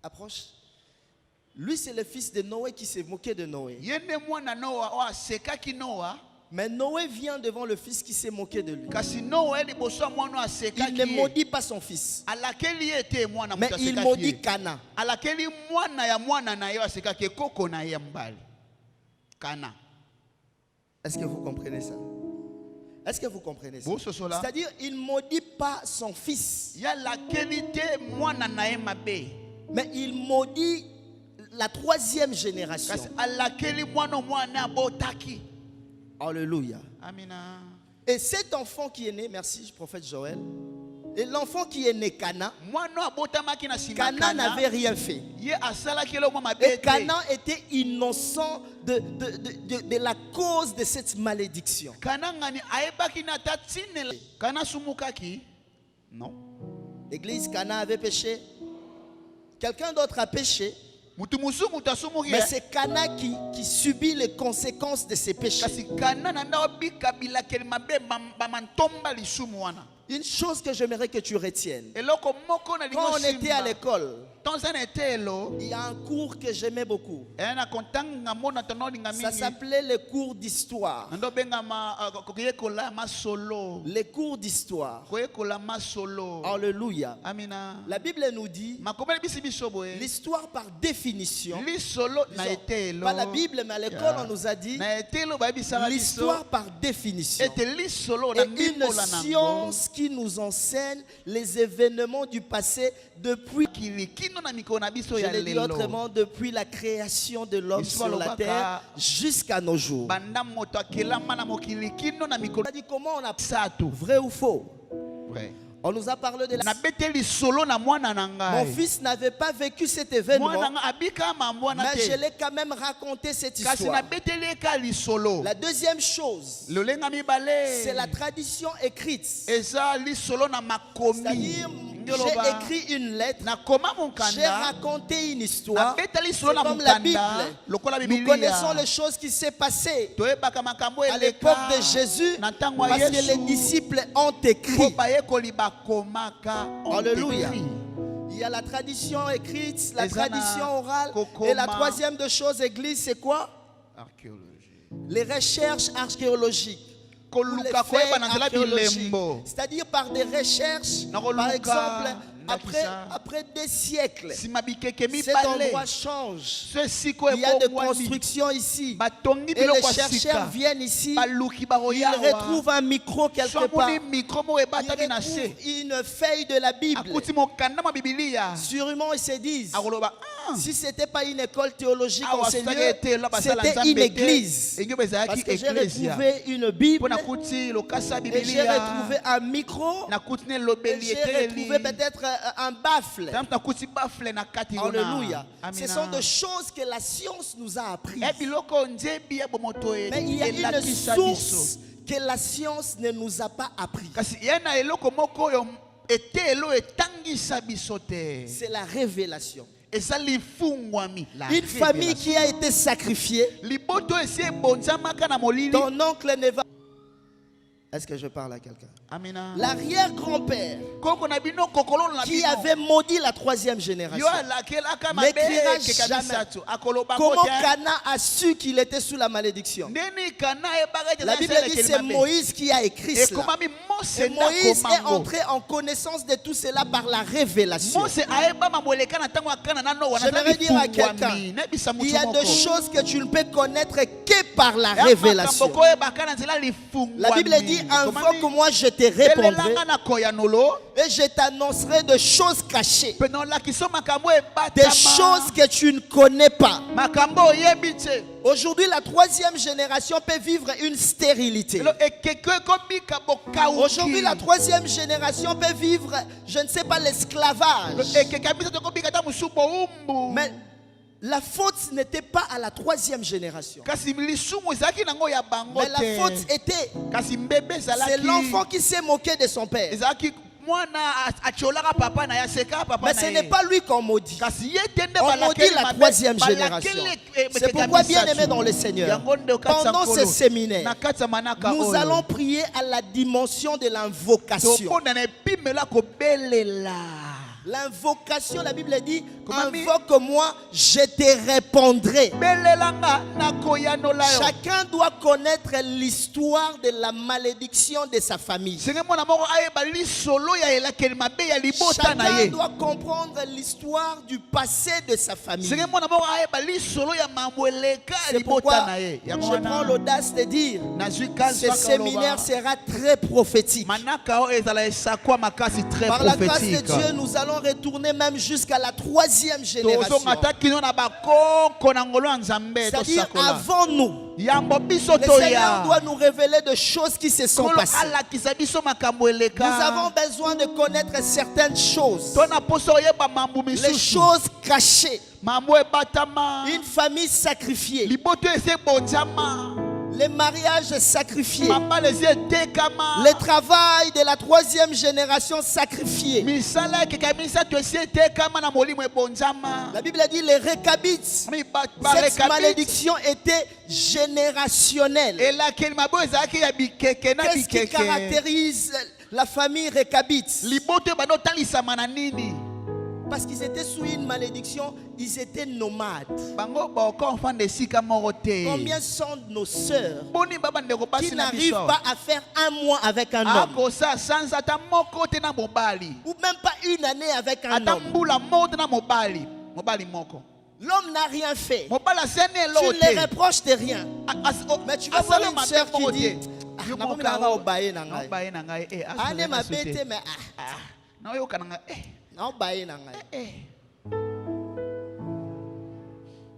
Speaker 4: Approche. Lui, c'est le fils de Noé qui s'est moqué de Noé. Mais Noé vient devant le fils qui s'est moqué de lui. Il ne maudit pas son fils, mais il maudit Cana. Est-ce que vous comprenez ça? Est-ce que vous comprenez ça?
Speaker 5: Bon, ce soir-là.
Speaker 4: C'est-à-dire, il ne maudit pas son fils,
Speaker 5: Il y a la qualité, moi, nanae mabe.
Speaker 4: mais il maudit la troisième génération.
Speaker 5: Parce à laquelle moi, non, moi, n'a botaki.
Speaker 4: Alléluia.
Speaker 5: Amina.
Speaker 4: Et cet enfant qui est né, merci, prophète Joël, et l'enfant qui est né Cana,
Speaker 5: Moi, non, abotamaki na sima.
Speaker 4: Cana n'avait rien fait.
Speaker 5: Ye asala kilo moi mabe.
Speaker 4: Et Cana était innocent de la cause de cette malédiction.
Speaker 5: Kana ngani aebaki na tatine. Kana sumukaki. Non.
Speaker 4: L'église Cana avait péché. Quelqu'un d'autre a péché.
Speaker 5: Mutu musumu tasumuki.
Speaker 4: Mais c'est Cana qui subit les conséquences de ses péchés.
Speaker 5: Kasi kana na ndao bika bila keli mabe bamantomba lisumu wana.
Speaker 4: Une chose que j'aimerais que tu retiennes.
Speaker 5: Eloko moko na
Speaker 4: Quand on était à l'école, il y a un cours que j'aimais beaucoup. Ça s'appelait les cours d'histoire. Les cours d'histoire. Alléluia. La Bible nous dit, l'histoire par définition, pas la Bible mais à l'école on nous a dit, l'histoire par définition est une science qui nous enseigne les événements du passé depuis, je l'ai dit autrement, depuis la création de l'homme sur la terre jusqu'à nos jours. On a dit comment on a ça tout, vrai ou faux?
Speaker 5: Vrai.
Speaker 4: On nous a parlé de la... Mon fils n'avait pas vécu cet événement, mais je l'ai quand même raconté cette histoire. La deuxième chose, c'est la tradition écrite. C'est-à-dire, j'ai écrit une lettre, j'ai raconté une histoire. C'est comme la Bible. Nous connaissons les choses qui s'est passées à l'époque de Jésus parce que les disciples ont écrit. Alléluia. Il y a la tradition écrite, la tradition orale. Et la troisième de choses, église, c'est quoi? Les recherches archéologiques. C'est-à-dire par des recherches, par exemple, après des siècles, cet endroit change. Il y a des constructions ici. Et les chercheurs viennent ici. Ils retrouvent un micro quelque part. Ils retrouvent une feuille de la Bible. Sûrement, ils se disent, si ce n'était pas une école théologique en ce lieu, c'était une église. Parce que j'ai retrouvé une Bible. Et j'ai retrouvé un micro. Et j'ai retrouvé peut-être un baffle. Alléluia. Ce sont des choses que la science nous a apprises. Mais il y a une source que la science ne nous a pas appris. C'est la révélation. Une famille qui a été sacrifiée. Ton oncle ne va... Est-ce que je parle à quelqu'un? L'arrière-grand-père qui avait maudit la troisième génération n'écrira jamais comment Cana a su qu'il était sous la malédiction. La Bible dit c'est Moïse qui a écrit cela. Et Moïse est entré en connaissance de tout cela par la révélation. J'aimerais dire à quelqu'un, il y a des choses que tu ne peux connaître que par la révélation. La Bible dit, invoque-moi, je te répondrai et je t'annoncerai de choses cachées, des choses que tu ne connais pas. Aujourd'hui, la troisième génération peut vivre une stérilité. Aujourd'hui, la troisième génération peut vivre, je ne sais pas, l'esclavage. Mais la faute n'était pas à la troisième génération. Mais la faute était, c'est l'enfant qui s'est moqué de son père. Mais ce n'est pas lui qu'on maudit. On maudit la troisième génération. C'est pourquoi, bien aimé dans le Seigneur, pendant ce séminaire, nous allons prier à la dimension de l'invocation. L'invocation, la Bible dit, invoque-moi, je te répondrai. Chacun doit connaître l'histoire de la malédiction de sa famille. Chacun doit comprendre l'histoire du passé de sa famille. C'est pourquoi je prends l'audace de dire ce séminaire sera très prophétique. Par la grâce de Dieu, nous allons retourner même jusqu'à la 3e génération. C'est-à-dire avant nous. Le Seigneur doit nous révéler des choses qui se sont passées. Nous avons besoin de connaître certaines choses. Les choses cachées. Une famille sacrifiée. Les mariages sacrifiés. Le travail de la 3e génération sacrifié. La Bible a dit les Récabites. Cette malédiction était générationnelle. Qu'est-ce qui caractérise la famille Récabite? Parce qu'ils étaient sous une malédiction, ils étaient nomades. Combien sont nos sœurs qui n'arrivent pas à faire un mois avec un homme? Ou même pas une année avec un homme. L'homme n'a rien fait. Tu ne les reproches de rien. Mais tu vas voir une sœur qui dit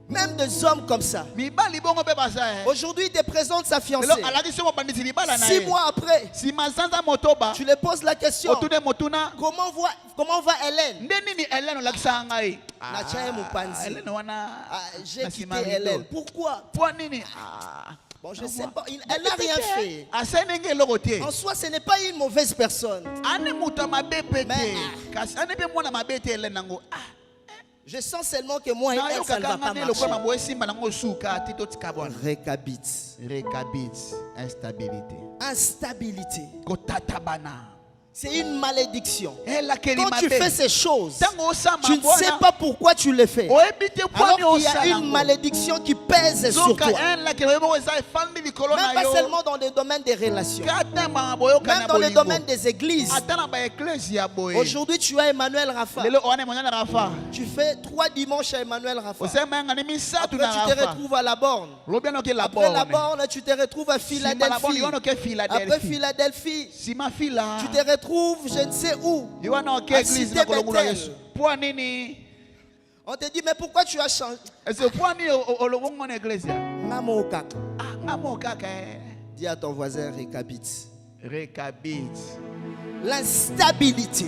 Speaker 4: même des hommes comme ça. Aujourd'hui, il te présente sa fiancée. 6 mois après, tu lui poses la question: comment va Hélène? J'ai quitté Hélène. Pourquoi? Bon, je ne sais pas. Elle n'a rien fait. En soi, ce n'est pas une mauvaise personne. Mais je sens seulement que moi et elle, ça ne va pas marcher.
Speaker 5: Récabite, instabilité.
Speaker 4: Instabilité. C'est une malédiction. Quand tu fais ces choses, tu ne sais pas pourquoi tu les fais. Alors qu'il y a une malédiction qui pèse sur toi. Même pas seulement dans le domaine des relations. Même dans le domaine des églises. Aujourd'hui, tu as Emmanuel Rafa. Tu fais 3 dimanches à Emmanuel Rafa. Après, tu te retrouves à la borne. Après la borne, tu te retrouves à Philadelphie. Après Philadelphie, tu te retrouves je ne sais où, à Cité Bethel. On te dit, mais pourquoi tu as changé? Dis à ton voisin Récabite. L'instabilité.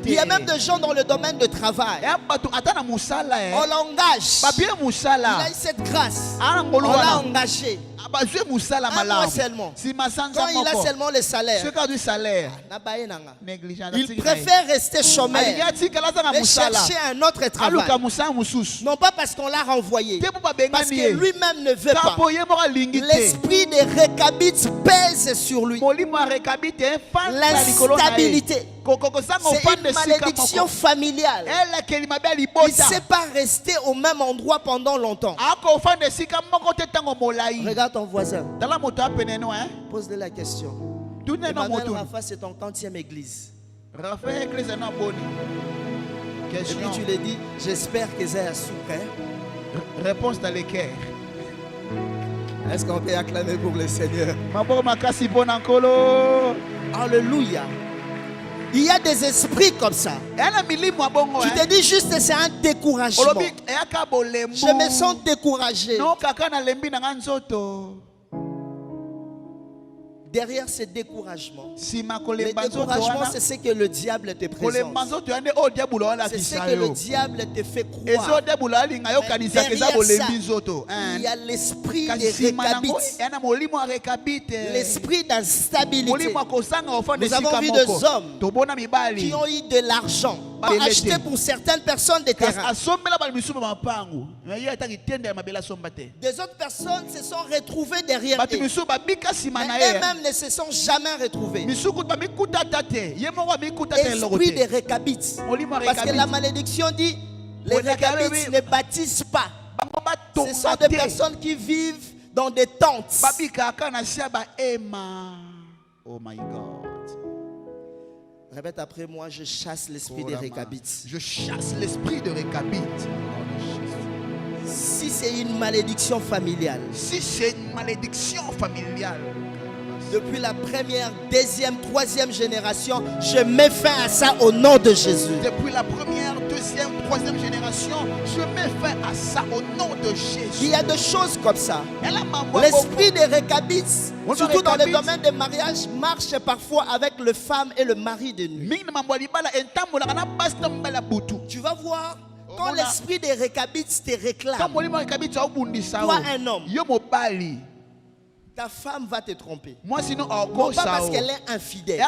Speaker 4: Il y a même des gens dans le domaine de travail. On l'engage. Il a eu cette grâce. On l'a engagé. Un mois seulement. Quand il a seulement le salaire, il préfère rester chômeur et chercher un autre travail. Non pas parce qu'on l'a renvoyé, parce que lui-même ne veut pas. L'esprit des Récabites pèse sur lui. L'instabilité. C'est une malédiction familiale. Il ne sait pas rester au même endroit pendant longtemps. Regarde ton voisin. Pose-lui la question. Emmanuel Rafa, c'est ton 40e église. Et puis tu lui dis, j'espère que c'est à soupe.
Speaker 5: Réponse dans les cœurs.
Speaker 4: Est-ce qu'on peut acclamer pour le Seigneur? Alléluia. Il y a des esprits comme ça. Tu te dis juste c'est un découragement. Je me sens découragé. Derrière ce découragement, le découragement, c'est ce que le diable te présente. C'est ce que le diable te fait croire. Mais derrière ça, il y a l'esprit des Récabites, l'esprit d'instabilité. Nous avons vu des hommes qui ont eu de l'argent. acheter pour certaines personnes des terrains. Des autres personnes se sont retrouvées derrière eux. Et eux-mêmes ne se sont jamais retrouvés. Esprit de Récabites. Parce que la malédiction dit, les Récabites ne bâtissent pas. Ce sont des personnes qui vivent dans des tentes.
Speaker 5: Oh my God.
Speaker 4: Répète après moi, je chasse l'esprit des Récabites.
Speaker 5: Je chasse l'esprit de Récabites.
Speaker 4: Si c'est une malédiction familiale.
Speaker 5: Si c'est une malédiction familiale.
Speaker 4: Depuis la première, deuxième, troisième génération, je mets fin à ça au nom de Jésus.
Speaker 5: Depuis la première, deuxième, troisième génération, je mets fin à ça au nom de Jésus.
Speaker 4: Il y a des choses comme ça. L'esprit des Récabites, surtout dans le domaine des mariages, marche parfois avec le femme et le mari de nuit. Tu vas voir, quand l'esprit des Récabites te réclame, toi un homme, ta femme va te tromper.
Speaker 5: Moi sinon
Speaker 4: pas parce qu'elle est infidèle. Elle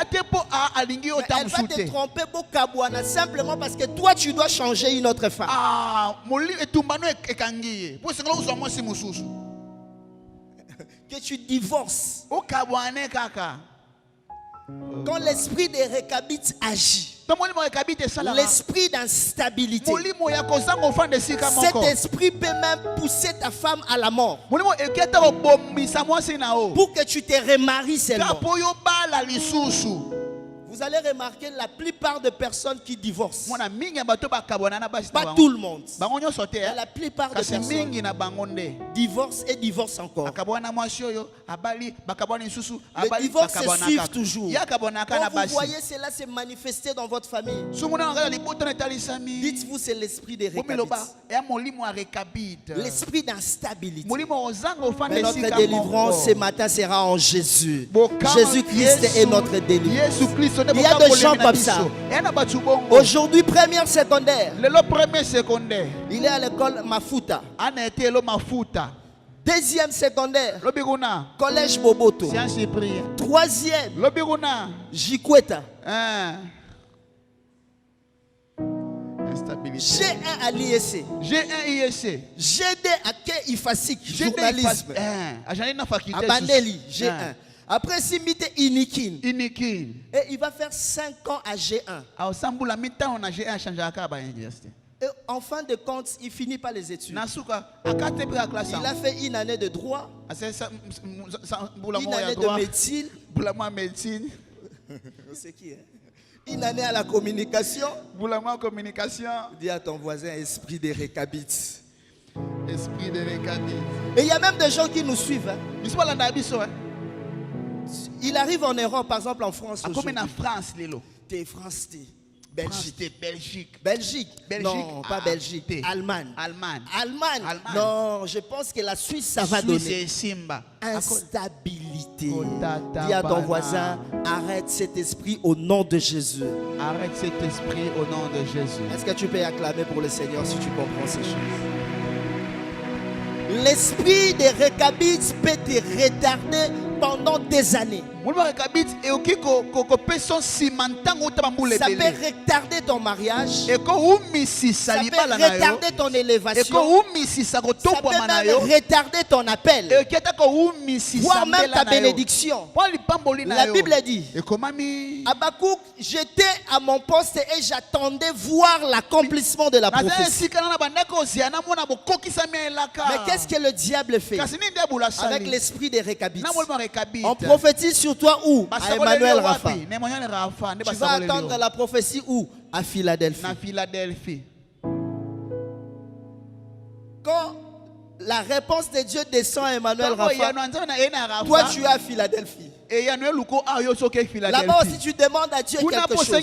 Speaker 4: va te tromper simplement parce que toi tu dois changer une autre femme. Que tu divorces. Quand l'esprit des Récabites agit, l'esprit d'instabilité, cet esprit peut même pousser ta femme à la mort pour que tu te remaries seulement. Vous allez remarquer la plupart des personnes qui divorcent, pas tout le monde, mais la plupart des personnes divorcent et divorcent encore. Le divorce se suit toujours. Quand vous voyez cela se manifester dans votre famille, dites-vous c'est l'esprit des Récabites, l'esprit d'instabilité. Mais notre délivrance ce matin sera en Jésus. Jésus-Christ est notre délivrance. Il y a des gens comme ça. Aujourd'hui, première secondaire, il est à l'école Mafuta. Deuxième secondaire, collège Boboto. Troisième, Jikweta. G1 à l'ISC. G2 à Kei Ifasik, journalisme. À Bandeli, G1. Après Simite Inikin. Et il va faire 5 ans à G1. Et en fin de compte, il finit pas les études. Il a fait une année de droit, une année de médecine. C'est qui, hein? Une année à la communication. Dis à ton voisin, esprit des Récabites.
Speaker 5: Esprit des Récabites.
Speaker 4: Et il y a même des gens qui nous suivent. Hein? Il arrive en Europe, par exemple en France.
Speaker 5: Comme en France,
Speaker 4: t'es France, t'es
Speaker 5: Belgique.
Speaker 4: Non, pas Belgique. Allemagne. Non, je pense que la Suisse, ça va donner. Instabilité. Dis à ton voisin, arrête cet esprit au nom de Jésus. Est-ce que tu peux acclamer pour le Seigneur si tu comprends ces choses? L'esprit des Récabites peut te retarder pendant des années. Ça peut retarder ton mariage. Ça peut retarder ton élévation. Ça peut même retarder ton appel, voire même ta bénédiction. La Bible dit, Habakkuk, j'étais à mon poste et j'attendais voir l'accomplissement de la prophétie. Mais qu'est-ce que le diable fait avec l'esprit des Récabites? On prophétise sur toi où? À Emmanuel Rafa. Tu vas attendre la prophétie où? À Philadelphie. Quand la réponse de Dieu descend à Emmanuel Rafa, toi tu es à Philadelphie. Là-bas aussi tu demandes à Dieu quelque chose.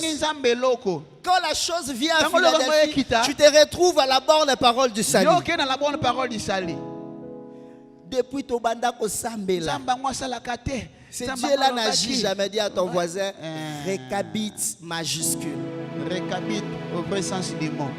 Speaker 4: Quand la chose vient à Philadelphie, tu te retrouves à la borne parole du salut. Depuis ton banda ko sambela, ce Dieu-là n'agit jamais. Dit à ton voisin, Récabite majuscule.
Speaker 5: Récabite au vrai sens du mot.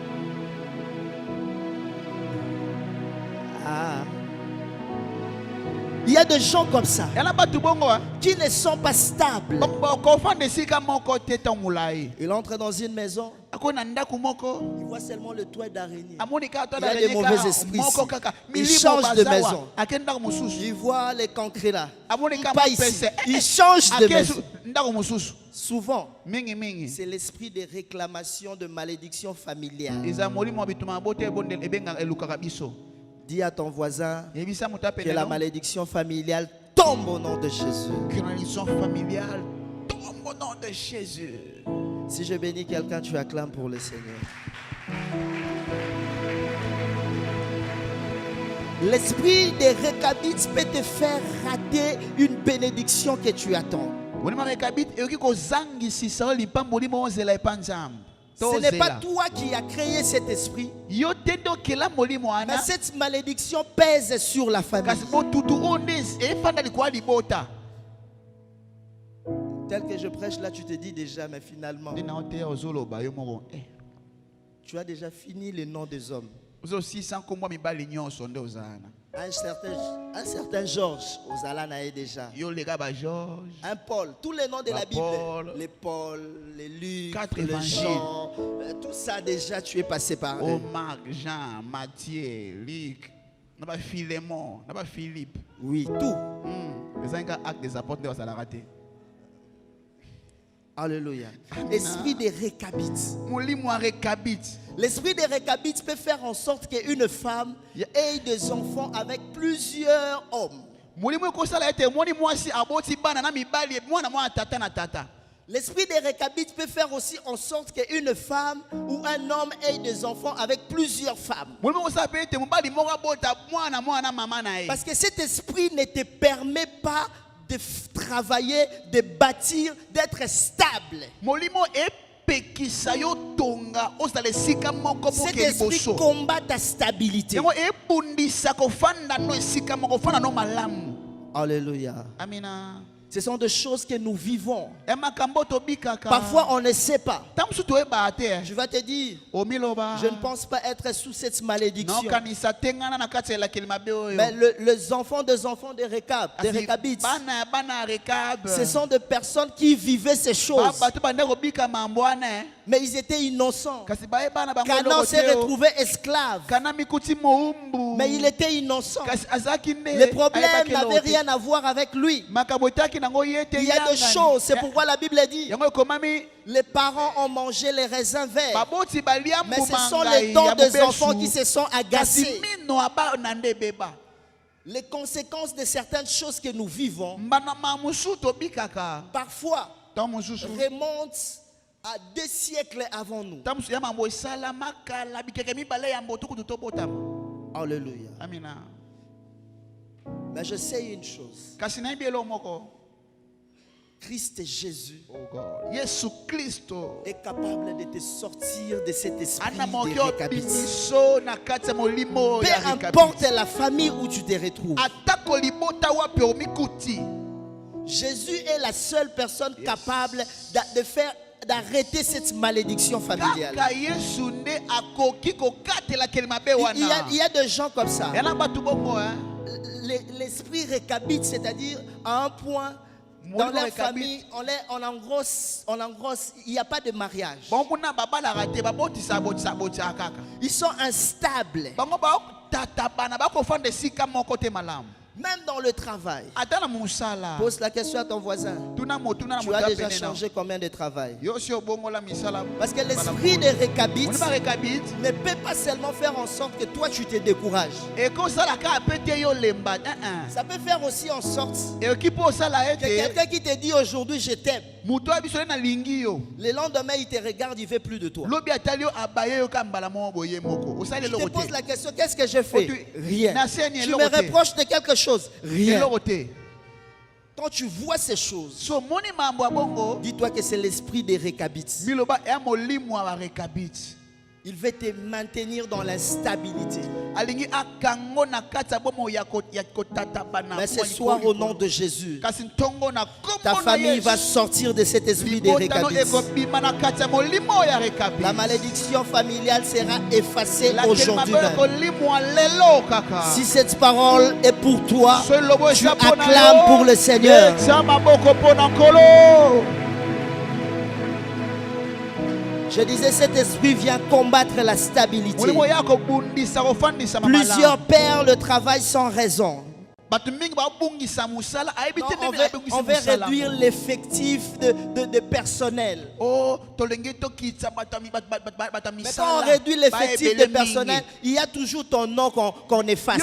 Speaker 4: Il y a des gens comme ça
Speaker 5: yana batu bongo
Speaker 4: qui ne sont pas stables.
Speaker 5: okofanda esika moko te ta molai
Speaker 4: Il entre dans une maison,
Speaker 5: akona ndako moko
Speaker 4: il voit seulement le toit d'araignée.
Speaker 5: amoni ka to
Speaker 4: Il y a des mauvais esprits
Speaker 5: moko
Speaker 4: ici.
Speaker 5: kaka
Speaker 4: Il
Speaker 5: milimo
Speaker 4: change de
Speaker 5: bazawa
Speaker 4: maison.
Speaker 5: akenda mosusu
Speaker 4: Il voit les cancrés là.
Speaker 5: amoni ka
Speaker 4: Pas ici.
Speaker 5: pese
Speaker 4: Il change de maison.
Speaker 5: ndako mosusu
Speaker 4: Souvent,
Speaker 5: mingi
Speaker 4: c'est l'esprit de réclamation, de malédiction familiale.
Speaker 5: eza molimo bituma bote ebonde ebenga elukaka biso
Speaker 4: Dis à ton voisin
Speaker 5: yebisa moto
Speaker 4: que la
Speaker 5: apene
Speaker 4: malédiction familiale tombe au nom de Jésus.
Speaker 5: que la malédiction familiale tombe au nom de Jésus.
Speaker 4: Si je bénis quelqu'un, tu acclames pour le Seigneur. L'esprit des Récabites peut te faire rater une bénédiction que tu attends. Ce n'est pas toi qui as créé cet esprit, mais cette malédiction pèse sur la famille. Tel que je prêche là, tu te dis déjà, mais finalement, tu as déjà fini le nom des hommes. Un certain Georges, Ozalana est déjà. Un Paul, tous les noms de la Bible. Les Paul, les Luc, les Jean, tout ça déjà, tu es passé par eux.
Speaker 5: Marc, Jean, Matthieu, Luc, Philémon, Philippe.
Speaker 4: Oui, tout.
Speaker 5: Les actes des apôtres de la raté.
Speaker 4: Alléluia. Esprit des Récabites. L'esprit des Récabites peut faire en sorte qu'une femme ait des enfants avec plusieurs hommes. L'esprit des Récabites peut faire aussi en sorte qu'une femme ou un homme ait des enfants avec plusieurs femmes. Parce que cet esprit ne te permet pas de travailler, de bâtir, d'être stable. Cet esprit combat ta stabilité. Alléluia.
Speaker 5: Amina.
Speaker 4: Ce sont des choses que nous vivons. Parfois, on ne sait pas. Je vais te dire, je ne pense pas être sous cette malédiction. Mais les enfants des enfants des Récabites, ce sont des personnes qui vivaient ces choses. Mais ils étaient innocents. Canaan s'est retrouvé esclave. Mais il était innocent. Le problème n'avait rien à voir avec lui. Il y a des choses, c'est pourquoi la Bible dit les parents ont mangé les raisins verts, mais ce sont les dents des enfants qui se sont agacés. Les conséquences de certaines choses que nous vivons parfois remontent à 2 siècles avant nous. Alléluia. Mais je sais une chose. Christ Jésus est capable de te sortir de cet esprit de Récabites. Peu importe la famille où tu te retrouves, Jésus est la seule personne capable d'arrêter cette malédiction familiale. Il y a des gens comme ça. L'esprit Récabite, c'est-à-dire à un point dans leur famille, on engrosse, il n'y a pas de mariage. Ils sont instables. Même dans le travail. Pose la question à ton voisin. Tu as déjà changé combien de travail? Parce que l'esprit de Récabites ne peut pas seulement faire en sorte que toi tu te décourages. Ça peut faire aussi en sorte que quelqu'un qui te dit aujourd'hui je t'aime, le lendemain il te regarde, il ne veut plus de toi. Je te pose la question, qu'est-ce que je fais? Rien. Tu me reproches de quelque chose? Rien. Quand tu vois ces choses, dis-toi que c'est l'esprit des Récabites. Il veut te maintenir dans l'instabilité. Mais ce soir, au nom de Jésus, ta famille va sortir de cet esprit de Rekabit. La malédiction familiale sera effacée aujourd'hui même. Si cette parole est pour toi, tu acclames pour le Seigneur. Je disais, cet esprit vient combattre la stabilité. Plusieurs pères le travaillent sans raison. Non, on veut réduire l'effectif de personnel. Mais quand on réduit l'effectif de personnel, il y a toujours ton nom qu'on efface.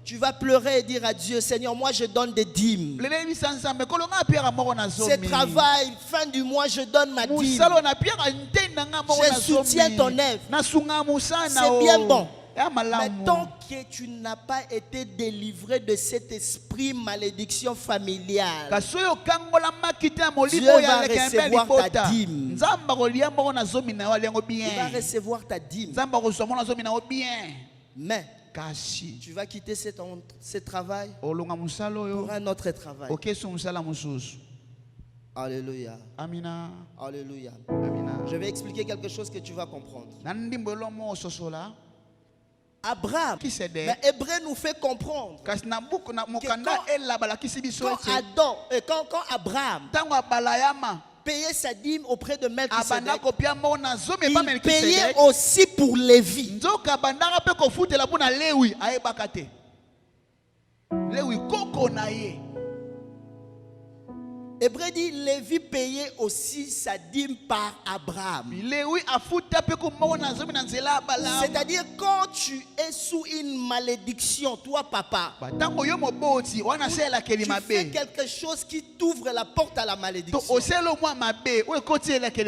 Speaker 4: Tu vas pleurer et dire à Dieu, Seigneur, moi je donne des dîmes. Ce travail, fin du mois, je donne ma dîme. Je soutiens ton œuvre. C'est bien bon. Mais tant que tu n'as pas été délivré de cet esprit malédiction familiale, Dieu va recevoir ta dîme. Il va recevoir ta dîme. Mais tu vas quitter ce travail pour un autre travail. Alléluia. Alléluia. Je vais expliquer quelque chose que tu vas comprendre. Abraham, mais Hébreu nous fait comprendre que quand Abraham payait sa dîme auprès de Melchisedec, il payait aussi pour Lévi. Hébreu dit, Lévi payait aussi sa dîme par Abraham. C'est-à-dire, quand tu es sous une malédiction, toi papa, tu fais quelque chose qui t'ouvre la porte à la malédiction.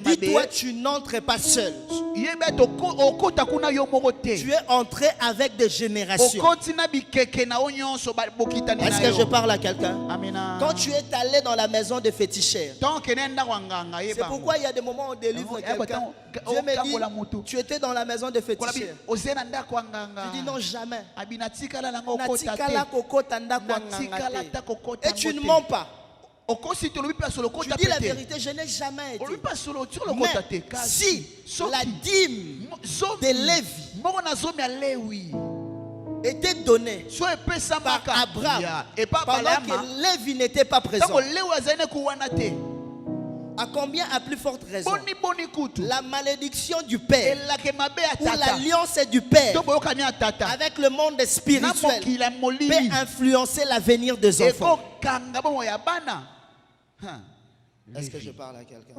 Speaker 4: Dis-toi, tu n'entres pas seul. Tu es entré avec des générations. Est-ce que je parle à quelqu'un? Quand tu es allé dans la maison de féticheurs, c'est pourquoi il y a des moments où on délivre quelqu'un. Dieu me dit, tu étais dans la maison de féticheurs. Je dis non, jamais. Et tu ne mens pas. Tu dis la vérité, je n'ai jamais été. Mais si la dîme de Lévi était donnée par Abraham pendant que Lévi n'était pas présent, à combien à plus forte raison la malédiction du père ou l'alliance du père avec le monde spirituel peut influencer l'avenir des enfants? Est-ce que je parle à quelqu'un?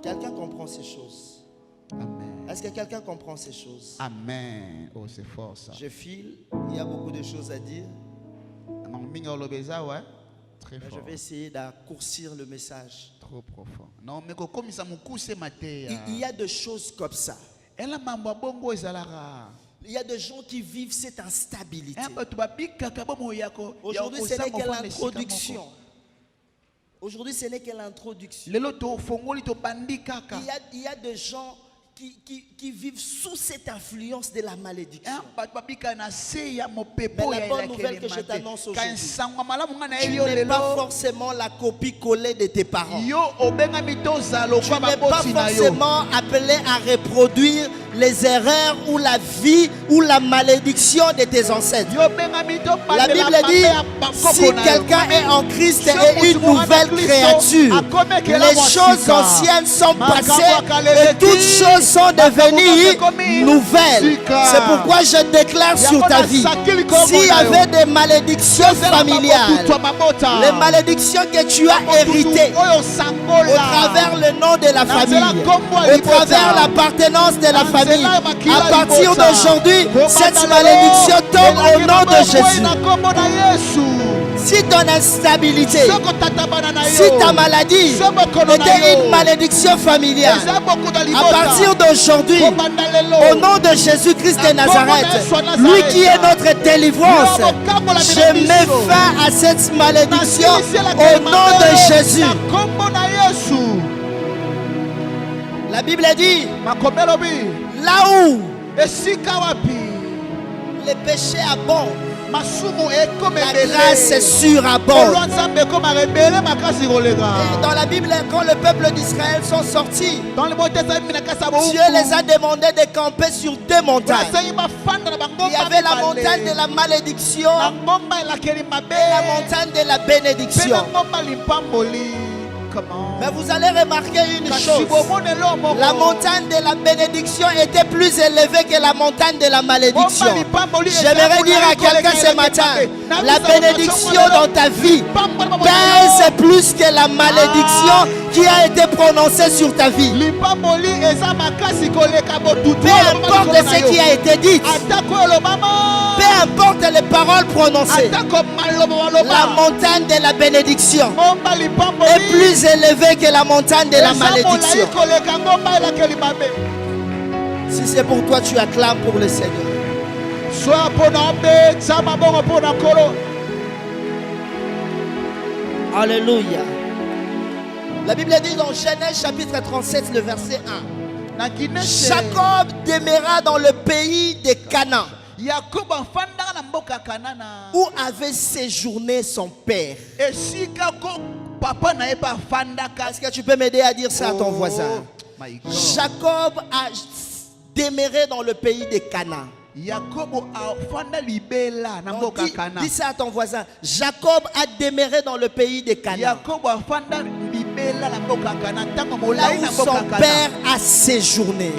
Speaker 4: Quelqu'un comprend ces choses? Amen. Est-ce que quelqu'un comprend ces choses?
Speaker 5: Amen. Oh, c'est fort ça.
Speaker 4: Je file, il y a beaucoup de choses à dire.
Speaker 5: Très fort.
Speaker 4: Je vais essayer d'accourcir le message.
Speaker 5: Trop profond. Non, mais
Speaker 4: il y a des choses comme ça. Il y a des gens qui vivent cette instabilité. Aujourd'hui, ce n'est que l'introduction. Aujourd'hui, ce n'est que l'introduction. Il y a des gens qui vivent sous cette influence de la malédiction. Mais la bonne nouvelle que je t'annonce aujourd'hui, tu n'es pas forcément la copie collée de tes parents. Tu n'es pas forcément appelé à reproduire les erreurs ou la vie ou la malédiction de tes ancêtres. La Bible dit, si quelqu'un est en Christ et une nouvelle créature, les choses anciennes sont passées et toutes choses sont devenues nouvelles. C'est pourquoi je déclare sur ta vie, s'il y avait des malédictions familiales, les malédictions que tu as héritées au travers le nom de la famille, au travers l'appartenance de la famille, à partir d'aujourd'hui, cette malédiction tombe au nom de Jésus. Si ton instabilité, si ta maladie était une malédiction familiale, à partir d'aujourd'hui, au nom de Jésus-Christ de Nazareth, lui qui est notre délivrance, je mets fin à cette malédiction au nom de Jésus. La Bible dit,
Speaker 5: makombe lobi
Speaker 4: là où
Speaker 5: esika wapi
Speaker 4: les péchés abondent,
Speaker 5: masumu ekome
Speaker 4: la grâce surabonde.
Speaker 5: nzambe ekoma rebele makasi kolega
Speaker 4: Et dans la Bible, quand le peuple d'Israël sont sortis,
Speaker 5: dans le mot tesa minakasa bo
Speaker 4: Dieu les a demandé de camper sur deux montagnes. Il y avait la montagne de la malédiction
Speaker 5: ngomba elakeli mabe
Speaker 4: et la montagne de la bénédiction.
Speaker 5: pena ngomba limpamboli. Comment?
Speaker 4: Mais vous allez remarquer une chose. La montagne de la bénédiction était plus élevée que la montagne de la malédiction. J'aimerais dire à quelqu'un ce matin, la bénédiction dans ta vie pèse plus que la malédiction qui a été prononcée sur ta vie. Peu importe ce qui a été dit, peu importe les paroles prononcées, la montagne de la bénédiction est plus élevée que la montagne de la malédiction. Si c'est pour toi, tu acclames pour le Seigneur. Alléluia. La Bible dit dans Genèse chapitre 37, le verset 1. Jacob demeura dans le pays de Canaan, où avait séjourné son père. Est-ce que tu peux m'aider à dire ça à ton voisin? Jacob a demeuré dans le pays de Canaan. Dis ça à ton voisin. Jacob a demeuré dans le pays de Canaan, là où son père a séjourné.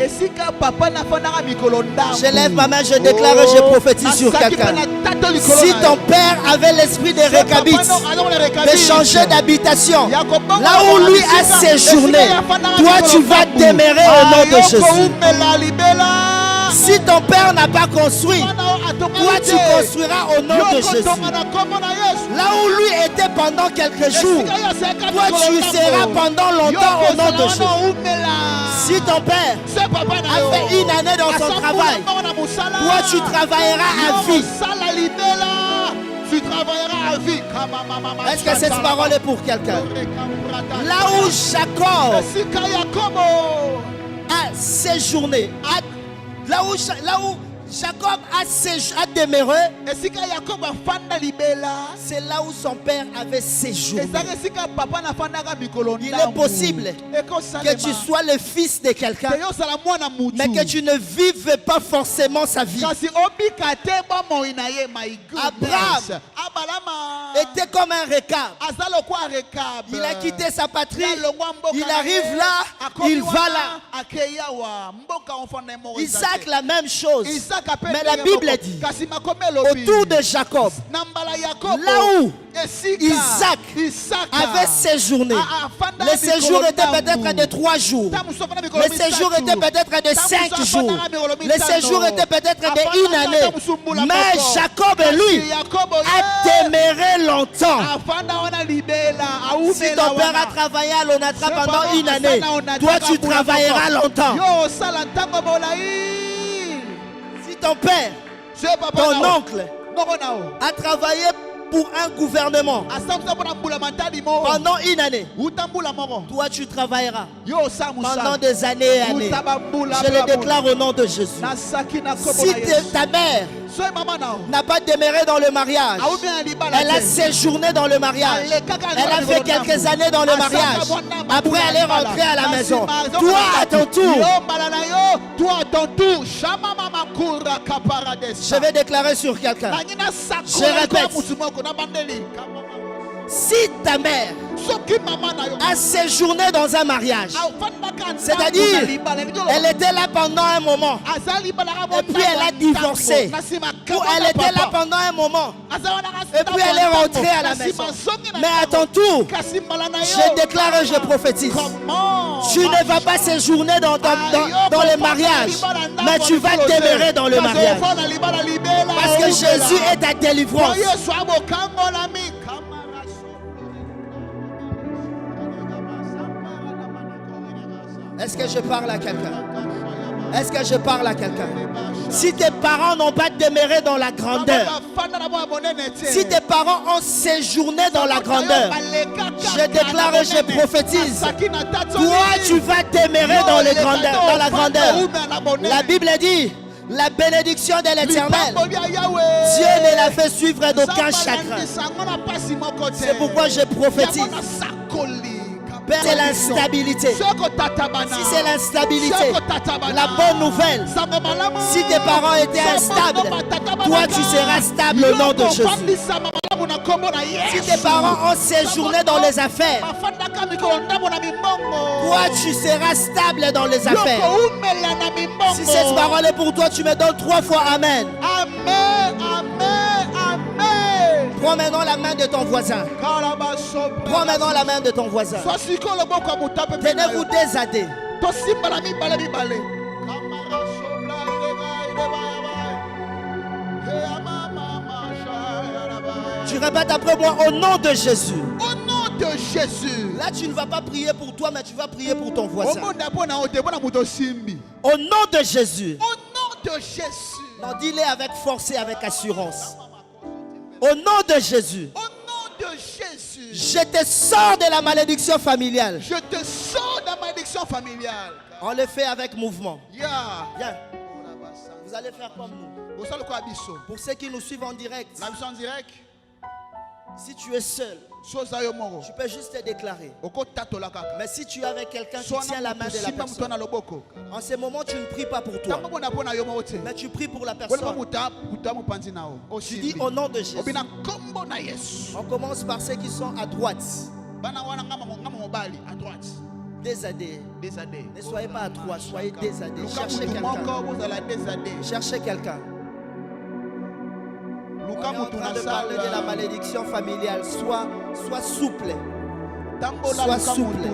Speaker 4: Je lève ma main, je déclare et je prophétise sur quelqu'un. Si ton père avait l'esprit de Réchabite, de changer d'habitation, là où lui a séjourné, toi tu vas demeurer au nom de Jésus. Si ton père n'a pas construit, toi tu construiras au nom de Jésus. Là où lui était pendant quelques jours, toi tu seras pendant longtemps au nom de Jésus. Si ton père a fait une année dans son travail, toi tu travailleras à vie.
Speaker 5: Tu travailleras à vie.
Speaker 4: Est-ce que cette parole est pour quelqu'un? Là où Jacob a séjourné, là où Jacob a demeuré, c'est là où son père avait séjourné. Il est possible que tu sois le fils de quelqu'un, mais que tu ne vives pas forcément sa vie. Abraham était comme un Récab. Il a quitté sa patrie, il arrive là, il va là. Isaac, la même chose. Mais la Bible dit, autour de Jacob, là où Isaac avait séjourné, le séjour était peut-être de 3 jours, le séjour était peut-être de 5 jours, le séjour était peut-être de 1 année. Mais Jacob, lui, a demeuré longtemps. Si ton père a travaillé à l'ONATRA pendant 1 année, toi tu travailleras longtemps. Si ton père, ton oncle, a travaillé pour un gouvernement pendant 1 année, toi tu travailleras pendant des années et années. Je le déclare au nom de Jésus. Si ta mère n'a pas demeuré dans le mariage, elle a séjourné dans le mariage, elle a fait quelques années dans le mariage, après elle est rentrée à la maison, toi à ton tour, je vais déclarer sur quelqu'un. Je répète, si ta mère a séjourné dans un mariage, c'est-à-dire elle était là pendant un moment et puis elle a divorcé, ou elle était là pendant un moment et puis elle est rentrée à la maison, mais à ton tour, je déclare et je prophétise, tu ne vas pas séjourner dans le mariage, mais tu vas demeurer dans le mariage, parce que Jésus est ta délivrance. Est-ce que je parle à quelqu'un? Est-ce que je parle à quelqu'un? Si tes parents n'ont pas demeuré dans la grandeur, si tes parents ont séjourné dans la grandeur, je déclare et je prophétise, toi tu vas demeurer dans les grandeurs, dans la grandeur. La Bible dit, la bénédiction de l'Éternel, Dieu ne la fait suivre d'aucun chagrin. C'est pourquoi je prophétise. Père, c'est l'instabilité. Si c'est l'instabilité, la bonne nouvelle, si tes parents étaient instables, toi tu seras stable au nom de Jésus. Si tes parents ont séjourné dans les affaires, toi tu seras stable dans les affaires. Si cette parole est pour toi, tu me donnes 3 fois Amen.
Speaker 5: Amen, amen, amen.
Speaker 4: Prends maintenant la main de ton voisin. Prends maintenant la main de ton voisin. Tenez-vous désadés. Tu répètes après moi au nom de Jésus.
Speaker 5: Au nom de Jésus.
Speaker 4: Là, tu ne vas pas prier pour toi, mais tu vas prier pour ton voisin.
Speaker 5: Au nom
Speaker 4: de Jésus.
Speaker 5: Au nom de Jésus.
Speaker 4: Non, dis-le avec force et avec assurance. Au nom de Jésus.
Speaker 5: Au nom de Jésus.
Speaker 4: Je te sors de la malédiction familiale.
Speaker 5: Je te sors de la malédiction familiale.
Speaker 4: On le fait avec mouvement.
Speaker 5: Yeah.
Speaker 4: Bien. Vous allez faire comme nous. Pour ceux qui nous suivent en direct, si tu es seul, tu peux juste te déclarer. Mais si tu es avec quelqu'un qui tient la main de la personne, en ce moment tu ne pries pas pour toi, mais tu pries pour la personne. Tu dis au nom de Jésus. On commence par ceux qui sont à droite. Désadés. Ne soyez pas à droite, soyez désadés. Cherchez quelqu'un. Cherchez quelqu'un. On est en train de parler de la malédiction familiale. Sois souple. Sois souple.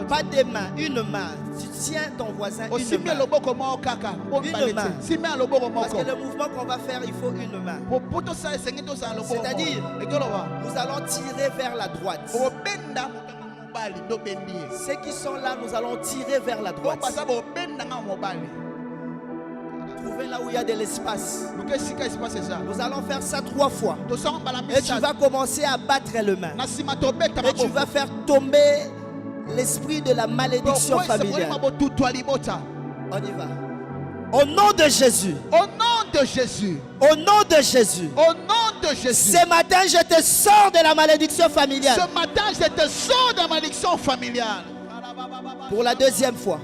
Speaker 4: Pas des mains, une main. Tu tiens ton voisin une main. Une main. Parce que le mouvement qu'on va faire, il faut une main. C'est-à-dire, nous allons tirer vers la droite. Ceux qui sont là, nous allons tirer vers la droite. Trouvez là où il y a de l'espace. Nous allons faire ça 3 fois. Et tu vas commencer à battre les mains. Et tu vas faire tomber l'esprit de la malédiction familiale. On y va. Au nom de Jésus.
Speaker 5: Au nom de Jésus.
Speaker 4: Au nom de Jésus.
Speaker 5: Au nom de Jésus.
Speaker 4: Ce matin, je te sors de la malédiction familiale.
Speaker 5: Ce matin, je te sors de la malédiction familiale.
Speaker 4: Pour la 2e fois.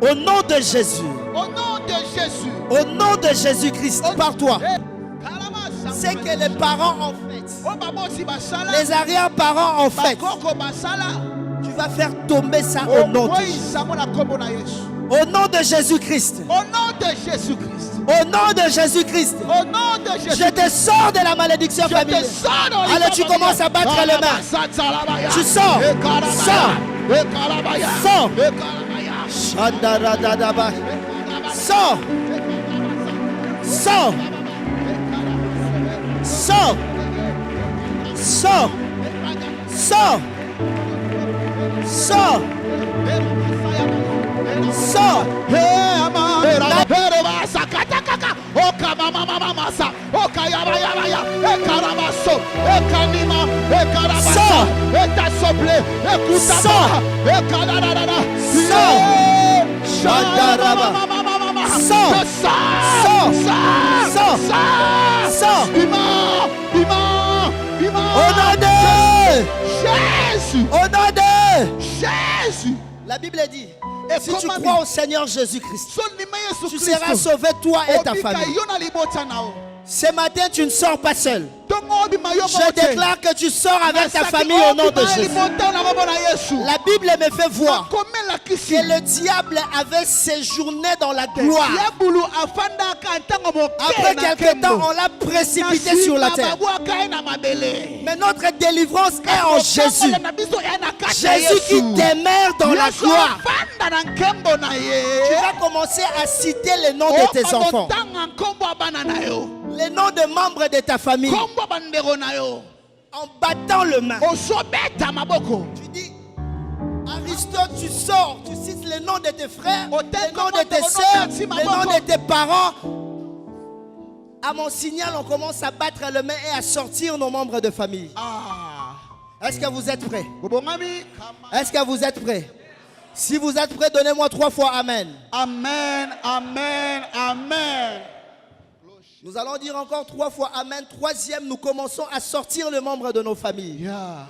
Speaker 4: Au nom de Jésus.
Speaker 5: Au nom de Jésus.
Speaker 4: Au nom de Jésus-Christ, par toi. C'est que les parents ont fait. Les arrière-parents ont fait. Tu vas faire tomber ça au nom de Jésus. Au nom de Jésus-Christ.
Speaker 5: Au nom de Jésus-Christ.
Speaker 4: Au nom de Jésus-Christ.
Speaker 5: Au nom de Jésus.
Speaker 4: Je te sors de la malédiction familiale. Allez, tu commences à battre les mains. Tu sors. Sors. Sors. Shandaradadaba. Sors. Sors. Sors. Sors. Sors. Sors. Sors. La Bible dit, si tu crois au Seigneur Jésus-Christ, tu seras sauvé toi et ta famille. Ce matin, tu ne sors pas seul. Je déclare que tu sors avec ta famille au nom de Jésus. La Bible me fait voir que le diable avait séjourné dans la gloire. Après quelque temps, on l'a précipité sur la terre. Mais notre délivrance est en Jésus. Jésus qui demeure dans la gloire. Tu vas commencer à citer les noms de tes enfants. les noms de membres de ta famille
Speaker 5: kombo bandeko na yo
Speaker 4: en battant le main.
Speaker 5: ozobeta maboko.
Speaker 4: Tu dis, Aristote, tu sors, tu cites les noms de tes frères,
Speaker 5: Oh,
Speaker 4: les noms de tes sœurs, les noms de tes parents. À mon signal, on commence à battre le main et à sortir nos membres de famille. Est-ce que vous êtes prêts?
Speaker 5: Bobongami.
Speaker 4: Est-ce que vous êtes prêts? Si vous êtes prêts, donnez-moi 3 fois Amen.
Speaker 5: Amen, amen, amen.
Speaker 4: Nous allons dire encore 3 fois Amen. Troisième, nous commençons à sortir les membres de nos familles.
Speaker 5: Yeah.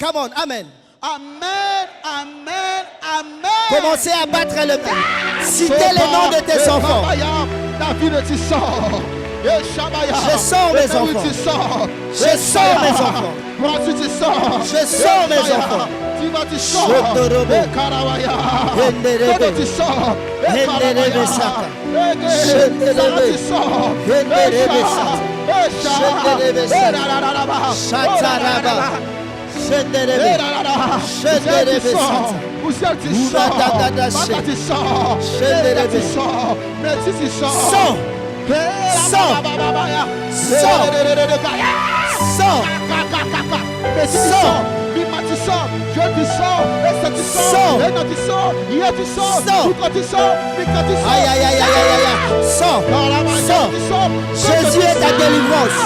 Speaker 4: Come on, Amen.
Speaker 5: Amen, amen, amen.
Speaker 4: Commencez à battre le main. Citez les noms de tes enfants. Je sors mes enfants. Je sors mes enfants. Je sors mes enfants. Jésus est ta délivrance.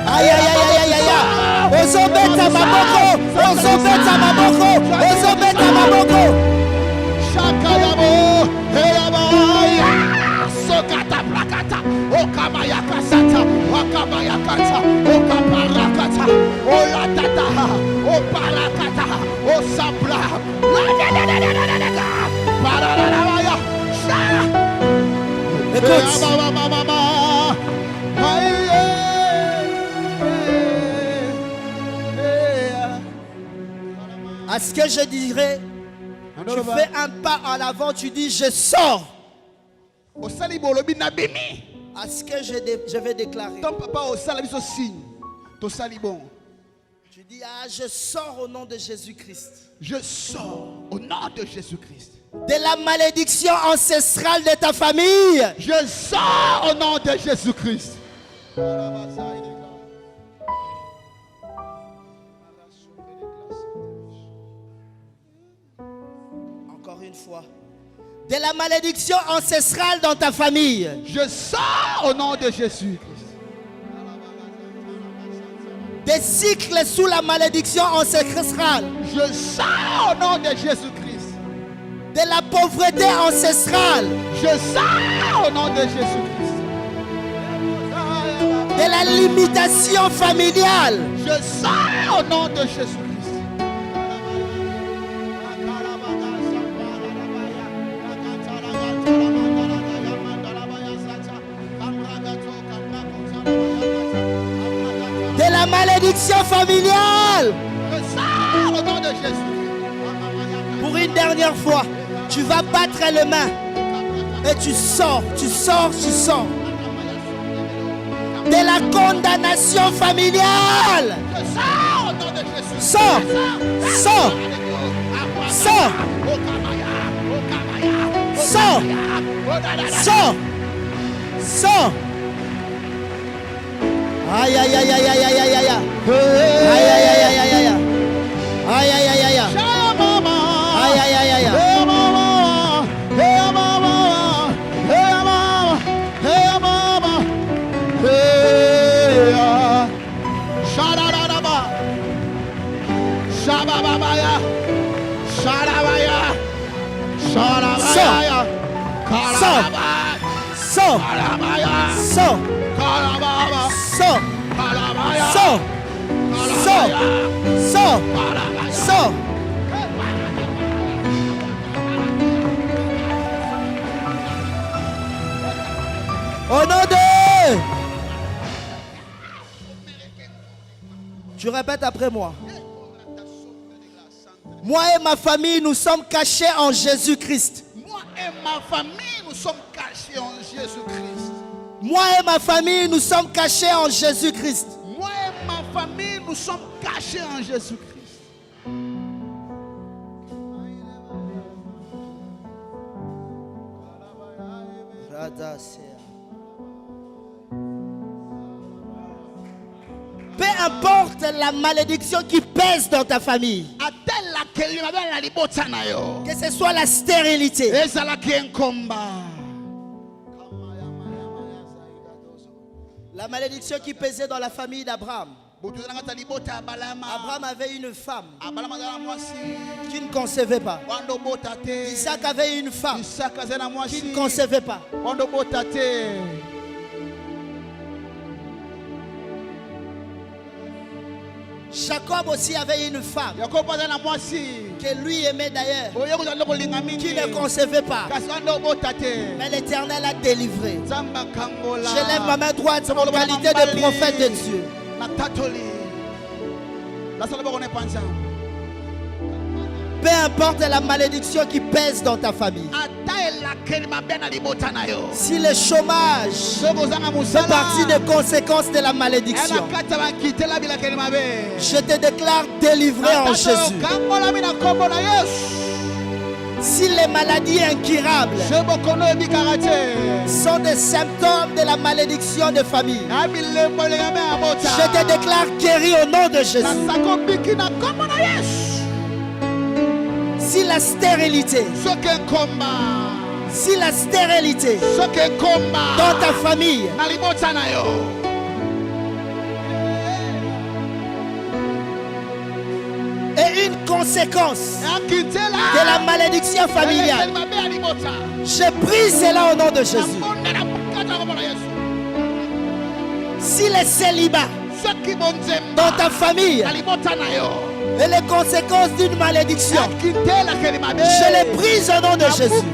Speaker 4: Aïe, aïe, aïe, aïe, aïe, aïe. Ozobeta maboko. Ozobeta maboko. Ozobeta maboko.
Speaker 5: Shakayabo, Helabaya, Sokata Prakata, Okamaya Kasata, Wakamaya Kata, Okaparakata, Olatata, Oparakata, Osapla, Pararabaya,
Speaker 4: À ce que je dirais, tu fais un pas en avant, tu dis je sors. À ce que je vais déclarer.
Speaker 5: Ton papa au salabiso signe. Ton salibon.
Speaker 4: Tu dis je sors au nom de Jésus-Christ.
Speaker 5: Je sors au nom de Jésus-Christ.
Speaker 4: De la malédiction ancestrale de ta famille.
Speaker 5: Je sors au nom de Jésus-Christ.
Speaker 4: Encore une fois. De la malédiction ancestrale dans ta famille.
Speaker 5: Je sors au nom de Jésus-Christ.
Speaker 4: Des cycles sous la malédiction ancestrale.
Speaker 5: Je sors au nom de Jésus-Christ.
Speaker 4: De la pauvreté ancestrale.
Speaker 5: Je sors au nom de Jésus-Christ.
Speaker 4: De la limitation familiale.
Speaker 5: Je sors au nom de Jésus-Christ.
Speaker 4: De la malédiction familiale.
Speaker 5: Je sors au nom de Jésus.
Speaker 4: Pour une dernière fois, tu vas battre les mains. Et tu sors, tu sors, tu sors. De la condamnation familiale.
Speaker 5: Je sors au nom de Jésus.
Speaker 4: Sors, sors, sors, sors, sors, sors. Aïe, aïe, aïe, aïe, aïe, aïe, aïe, aïe. Aïe, aïe, aïe, aïe, aïe, aïe. Aïe, aïe, aïe, aïe, aïe. Aïe, aïe, aïe, aïe, aïe.
Speaker 5: Shabababaya,
Speaker 4: Sors. Sors. Sors. Sors. Sors. Sors. Sors. Sors. Au nom de... Tu répètes après moi. Moi et ma famille, nous sommes cachés en Jésus-Christ.
Speaker 5: Moi et ma famille, nous sommes cachés en Jésus-Christ.
Speaker 4: Moi et ma famille, nous sommes cachés en Jésus-Christ.
Speaker 5: Moi et ma famille, nous sommes cachés en Jésus-Christ.
Speaker 4: Peu importe la malédiction qui pèse dans ta famille, que ce soit la stérilité, la malédiction qui pesait dans la famille d'Abraham. Abraham avait une femme qui ne concevait pas. Isaac avait une femme qui ne concevait pas. Jacob aussi avait une femme que lui aimait d'ailleurs, qui ne concevait pas. Mais l'Éternel a délivré. Je lève ma main droite en qualité de prophète de Dieu. Peu importe la malédiction qui pèse dans ta famille. Si le chômage fait partie des conséquences de la malédiction, je te déclare délivré en Jésus. Si les maladies incurables sont des symptômes de la malédiction de famille, je te déclare guéri au nom de Jésus. Si la stérilité, dans ta famille est une conséquence de la malédiction familiale, je brise cela au nom de Jésus. Si les célibats dans ta famille et les conséquences d'une malédiction, je les brise au nom de Jésus.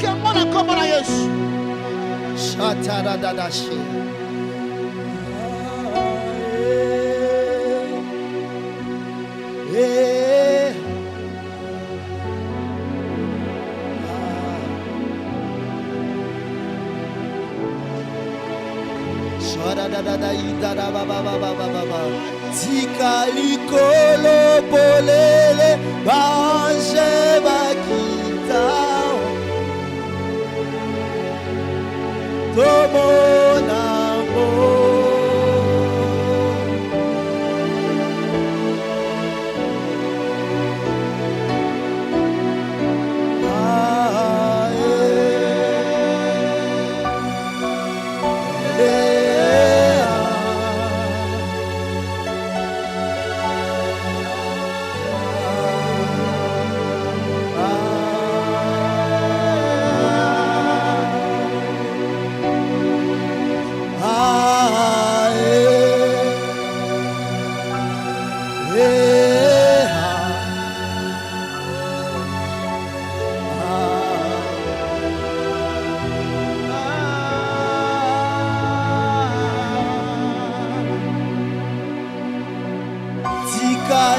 Speaker 4: Tika likolo polele bange bakita tomona mo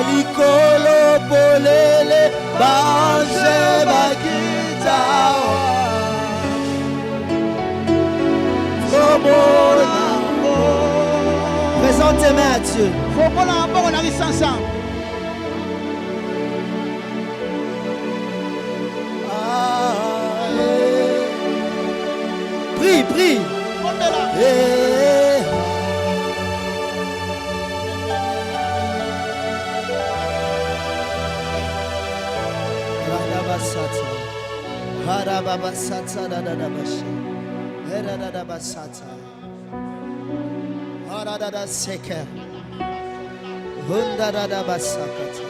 Speaker 4: likolo polele bange bakita présente tes mains à Dieu. Prie, prie. Harababasata dadabasha. Heradadabasata. Haradada seke. Hundadadabasakata.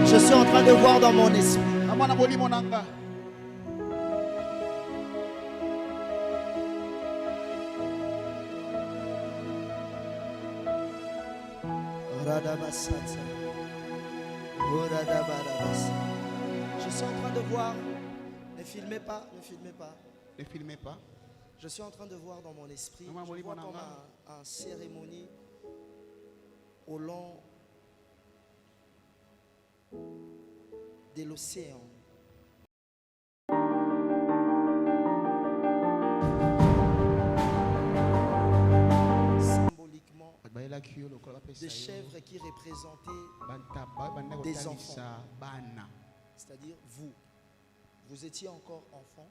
Speaker 4: Je suis en train de voir dans mon esprit. Je suis en train de voir. Ne filmez pas, ne filmez pas.
Speaker 5: Ne filmez pas.
Speaker 4: Je suis en train de voir dans mon esprit. Je vois comme un cérémonie au long de l'océan. Symboliquement, des chèvres qui représentaient des enfants. C'est-à-dire vous. Vous étiez encore enfant.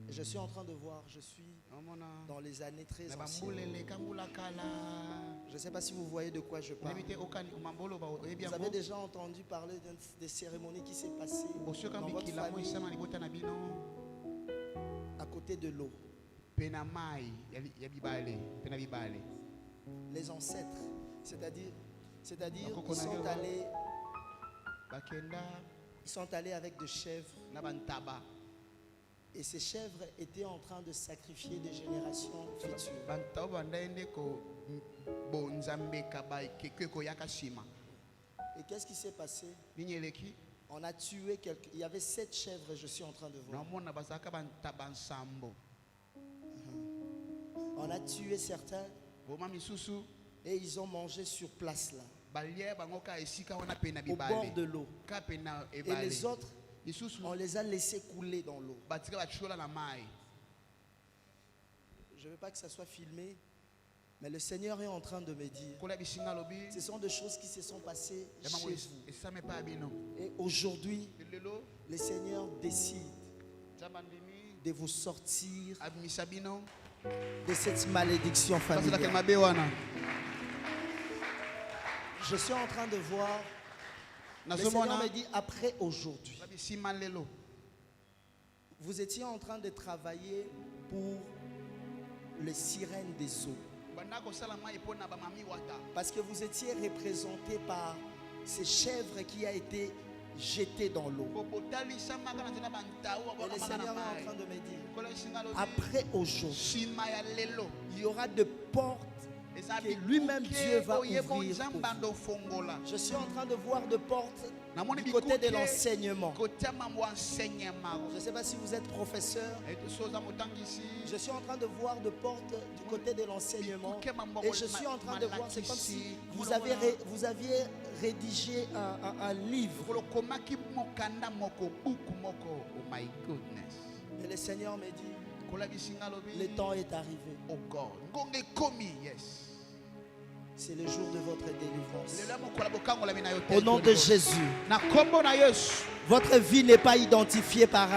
Speaker 4: Et je suis en train de voir, je suis dans les années très anciennes. Je ne sais pas si vous voyez de quoi je parle. Vous avez déjà entendu parler des cérémonies qui s'est passées dans votre famille à côté de l'eau. Les ancêtres, c'est-à-dire ils sont allés avec des chèvres. Et ces chèvres étaient en train de sacrifier des générations futures. Et qu'est-ce qui s'est passé? On a tué quelqu'un. Il y avait 7 chèvres, je suis en train de voir. On a tué certains et ils ont mangé sur place là, au bord de l'eau. Et les autres, on les a laissés couler dans l'eau. Je ne veux pas que ça soit filmé, mais le Seigneur est en train de me dire, ce sont des choses qui se sont passées chez vous. Et aujourd'hui, le Seigneur décide de vous sortir de cette malédiction familiale. Je suis en train de voir. Le Seigneur me dit après aujourd'hui. Vous étiez en train de travailler pour les sirènes des eaux. Parce que vous étiez représenté par ces chèvres qui a été jetées dans l'eau. Et le Seigneur est en train de me dire, après aujourd'hui, il y aura de portes que lui-même Dieu va ouvrir pour vous. Je suis en train de voir de portes du côté de l'enseignement. Je ne sais pas si vous êtes professeur. Je suis en train de voir de portes du côté de l'enseignement. Et je suis en train de voir, c'est comme si vous aviez rédigé un livre. Et le Seieur me dit, le temps est arrivé. C'est le jour de votre délivrance. Au nom de Jésus. Votre vie n'est pas identifiée par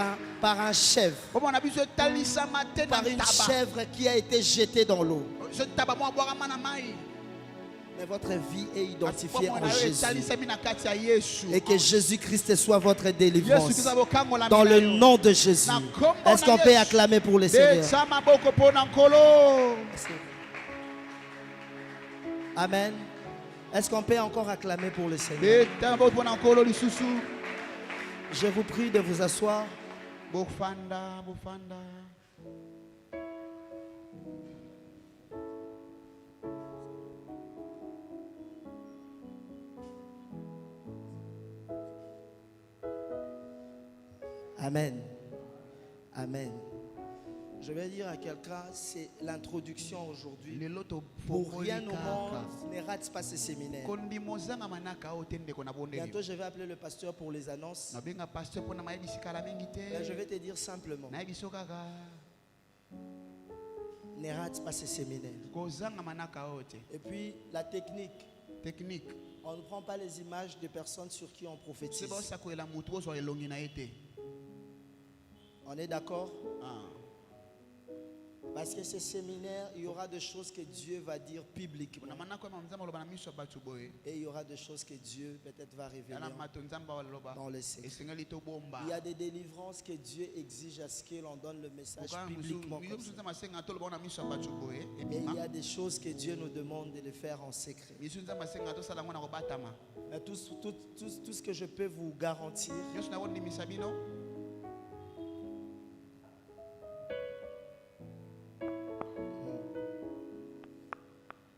Speaker 4: un chèvre. Par une chèvre qui a été jetée dans l'eau. Mais votre vie est identifiée en Jésus. Et que Jésus-Christ soit votre délivrance. Dans le nom de Jésus. Est-ce qu'on peut acclamer pour le Seigneur? Amen. Est-ce qu'on peut encore acclamer pour le Seigneur? Je vous prie de vous asseoir. Amen. Amen. Je vais dire à quelqu'un, c'est l'introduction aujourd'hui. Pour rien au monde, ne rate pas ce séminaire. Bientôt, je vais appeler le pasteur pour les annonces. Mais je vais te dire simplement, ne rate pas ce séminaire. Et puis, la technique. On ne prend pas les images des personnes sur qui on prophétise. On est d'accord? Parce que ce séminaire, il y aura des choses que Dieu va dire publiquement. Et il y aura des choses que Dieu peut-être va révéler dans le secret. Il y a des délivrances que Dieu exige à ce que l'on donne le message publiquement. Et il y a des choses que Dieu nous demande de le faire en secret. Mais tout ce que je peux vous garantir,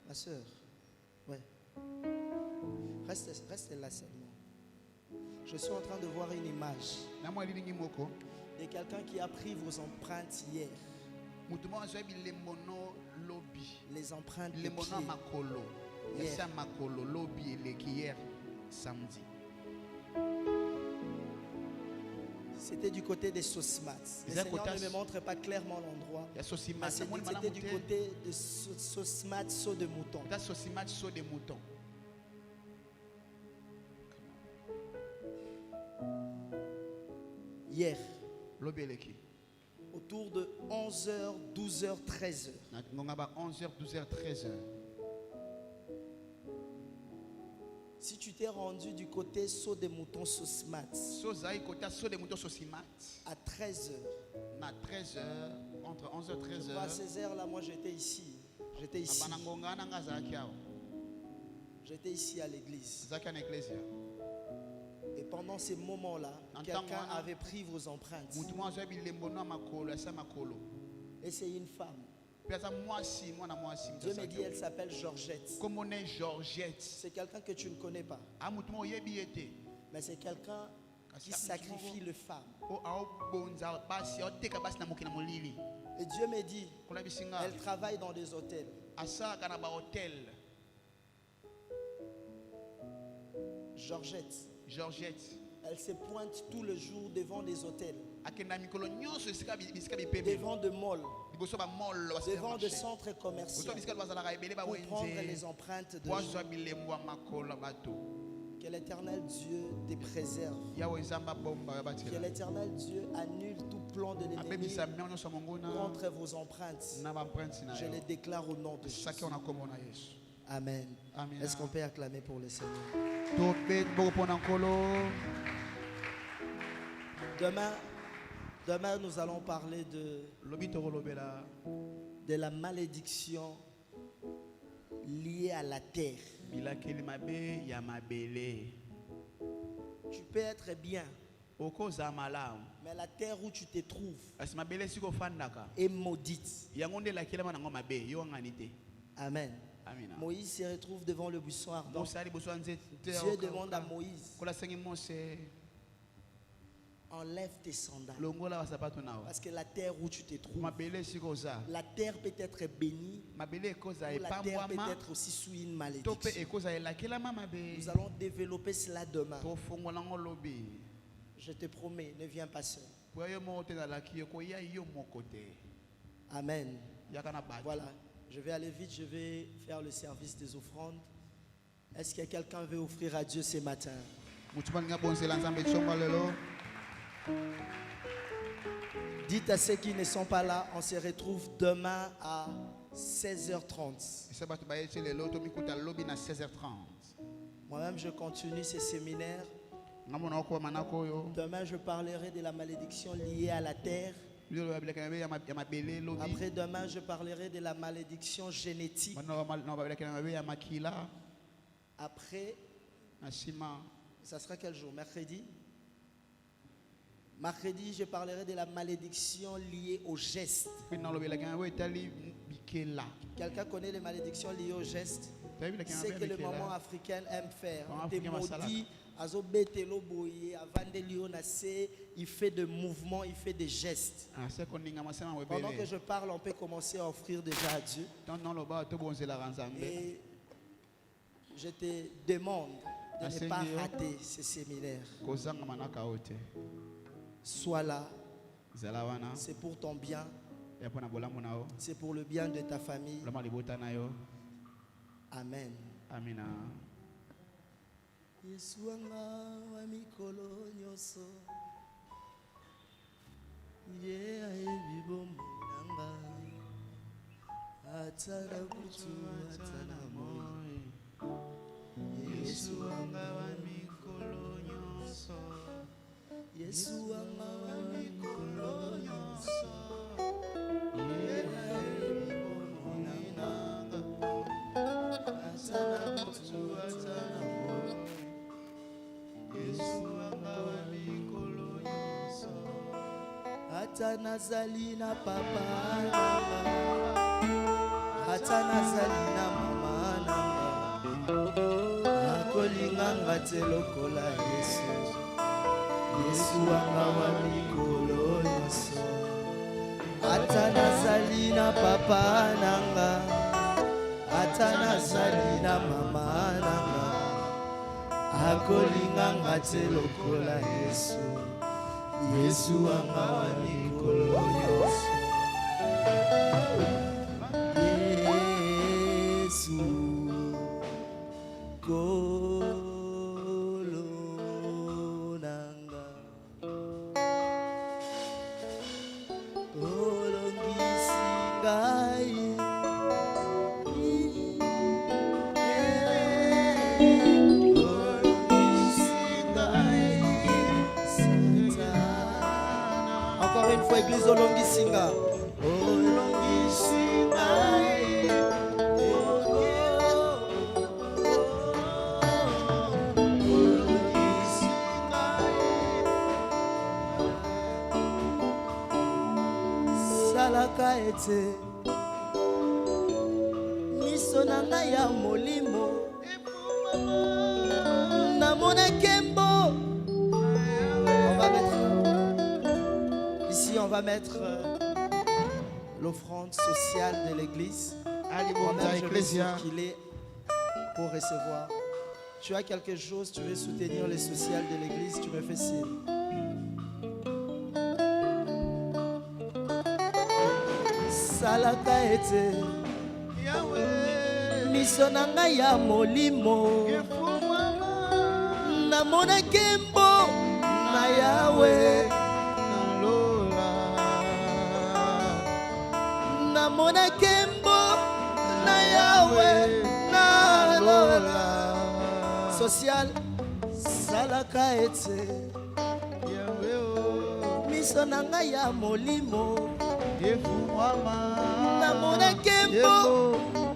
Speaker 4: ma soeur, ouais. Reste là seulement. Je suis en train de voir une image de quelqu'un qui a pris vos empreintes hier. Les empreintes de pied. C'était du côté des Sosmats. Le Seigneur ne me montre pas clairement l'endroit. Mais c'était du côté de Sosmats, saut de mouton. Hier, autour de 11h, 12h, 13h.
Speaker 5: 11h, 12h, 13h.
Speaker 4: Si tu t'es rendu du côté saut des moutons Sosmats, à 13h,
Speaker 5: entre 11h et 13h,
Speaker 4: à 16h là, moi j'étais ici. J'étais ici à l'église. Et pendant ces moments-là, quelqu'un avait pris vos empreintes. Et c'est une femme. Dieu me dit, elle s'appelle Georgette. C'est quelqu'un que tu ne connais pas. Mais c'est quelqu'un qui sacrifie les femmes. Et Dieu me dit, elle travaille dans des hôtels. Georgette. Elle se pointe tous les jours devant des hôtels, devant de malls, devant des centres commerciaux pour prendre les empreintes de gens. Que l'Éternel Dieu te préserve. Que l'Éternel Dieu annule tout plan de l'ennemi contre vos empreintes. Je les déclare au nom de Jésus. Amen. Est-ce qu'on peut acclamer pour le Seigneur? Demain, nous allons parler de la malédiction liée à la terre. Tu peux être bien, mais la terre où tu te trouves est maudite. Amen. Moïse se retrouve devant le buisson ardent. Dieu demande à Moïse, enlève tes sandales. Parce que la terre où tu te trouves, la terre peut être bénie, ou la terre peut être aussi sous une malédiction. Nous allons développer cela demain. Je te promets, ne viens pas seul. Amen. Voilà. Je vais aller vite, je vais faire le service des offrandes. Est-ce que quelqu'un veut offrir à Dieu ce matin? Dites à ceux qui ne sont pas là, on se retrouve demain à 16h30. Moi-même, je continue ce séminaire. Demain, je parlerai de la malédiction liée à la terre. Après demain, je parlerai de la malédiction génétique. Après, ça sera quel jour? Mercredi? Mercredi, je parlerai de la malédiction liée au geste. Quelqu'un connaît les malédictions liées au geste? C'est que les mamans africaines aiment faire. On te maudit, il fait des mouvements, il fait des gestes. Pendant que je parle, on peut commencer à offrir déjà à Dieu. Et je te demande de ne pas rater ce séminaire. Sois là. C'est pour ton bien. C'est pour le bien de ta famille. Amen.
Speaker 5: Amina.
Speaker 4: Yesuanga wa mikolo nyoso ye ayebi bombo nanga atana kutu atana moi Yesu wanga wa mikolo nyonso Yesu wanga wa mikolo nyonso atana kutu atana moi Yesu wanga wa mikolo nyonso atana zali na papa atana zali na mama nanga akolinganga te lokola Yesu Yesu wanga wa mikolo nyonso atana zali na papa nanga atana zali na mama nanga akolinganga te lokola Yesu Yesu wanga wa mikolo nyonso Yesu kolo nanga olongisi ngai encore une fois église olongisinga olongisinga salaka ete miso na ngai ya molimo namona kembo. On va mettre l'offrande sociale de l'église. Je veux dire qu'il est pour recevoir. Tu as quelque chose, tu veux soutenir les sociales de l'église, tu me fais signe. Salaka ete miso na ngai ya molimo namona kembo na Yahweh namona kembo na Yahweh na lola social salaka ete miso na ngai ya molimo namona kembo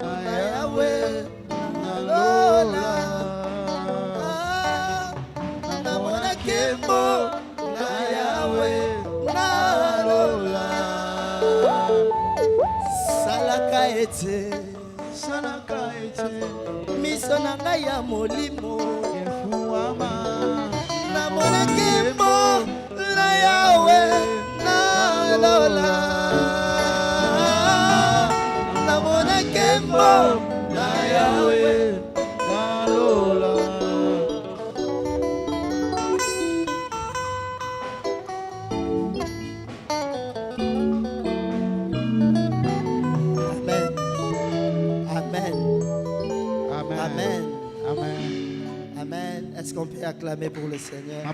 Speaker 4: na Yahweh na lola namona kembo na Yahweh na lola salaka ete miso na ngai ya molimo namona kembo na Yahweh na lola namona kembo na Yahweh na lola. Est-ce qu'on peut acclamer pour le Seigneur?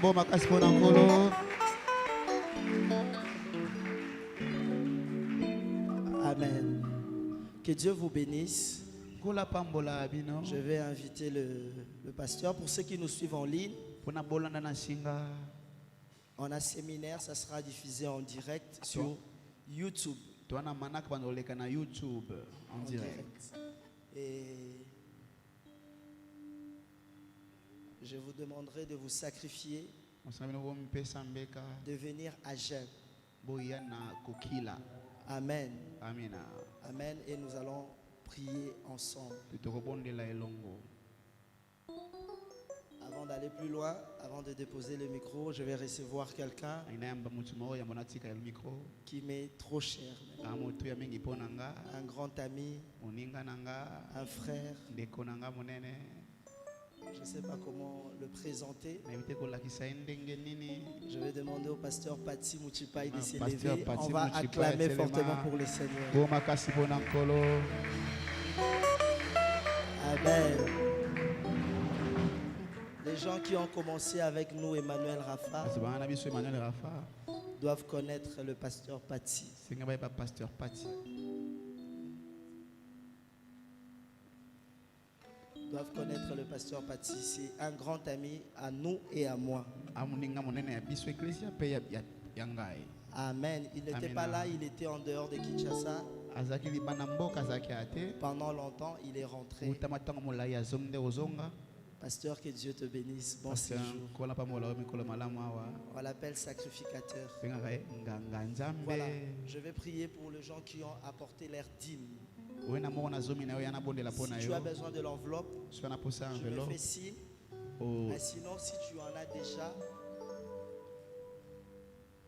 Speaker 4: Amen. Que Dieu vous bénisse. Je vais inviter le pasteur. Pour ceux qui nous suivent en ligne, on a séminaire, ça sera diffusé en direct sur YouTube. En direct. Et je vous demanderai de vous sacrifier, de venir à jeûne. Amen. Amen. Et nous allons prier ensemble. Avant d'aller plus loin, avant de déposer le micro, je vais recevoir quelqu'un qui m'est trop cher. Un grand ami, un frère. Je ne sais pas comment le présenter. Je vais demander au pasteur Pati Mouchipai de s'élever. On va acclamer fortement pour le Seigneur. Amen. Les gens qui ont commencé avec nous, Emmanuel Rafa, doivent connaître le pasteur Pati. doivent connaître le pasteur Patsy. C'est un grand ami à nous et à moi. Amen. Il n'était pas là, il était en dehors de Kinshasa. Pendant longtemps, il est rentré. Pasteur, que Dieu te bénisse. Bon séjour. On l'appelle sacrificateur. Voilà. Je vais prier pour les gens qui ont apporté leur dîme. Si tu as besoin de l'enveloppe, je me fais signe. Mais sinon, si tu en as déjà,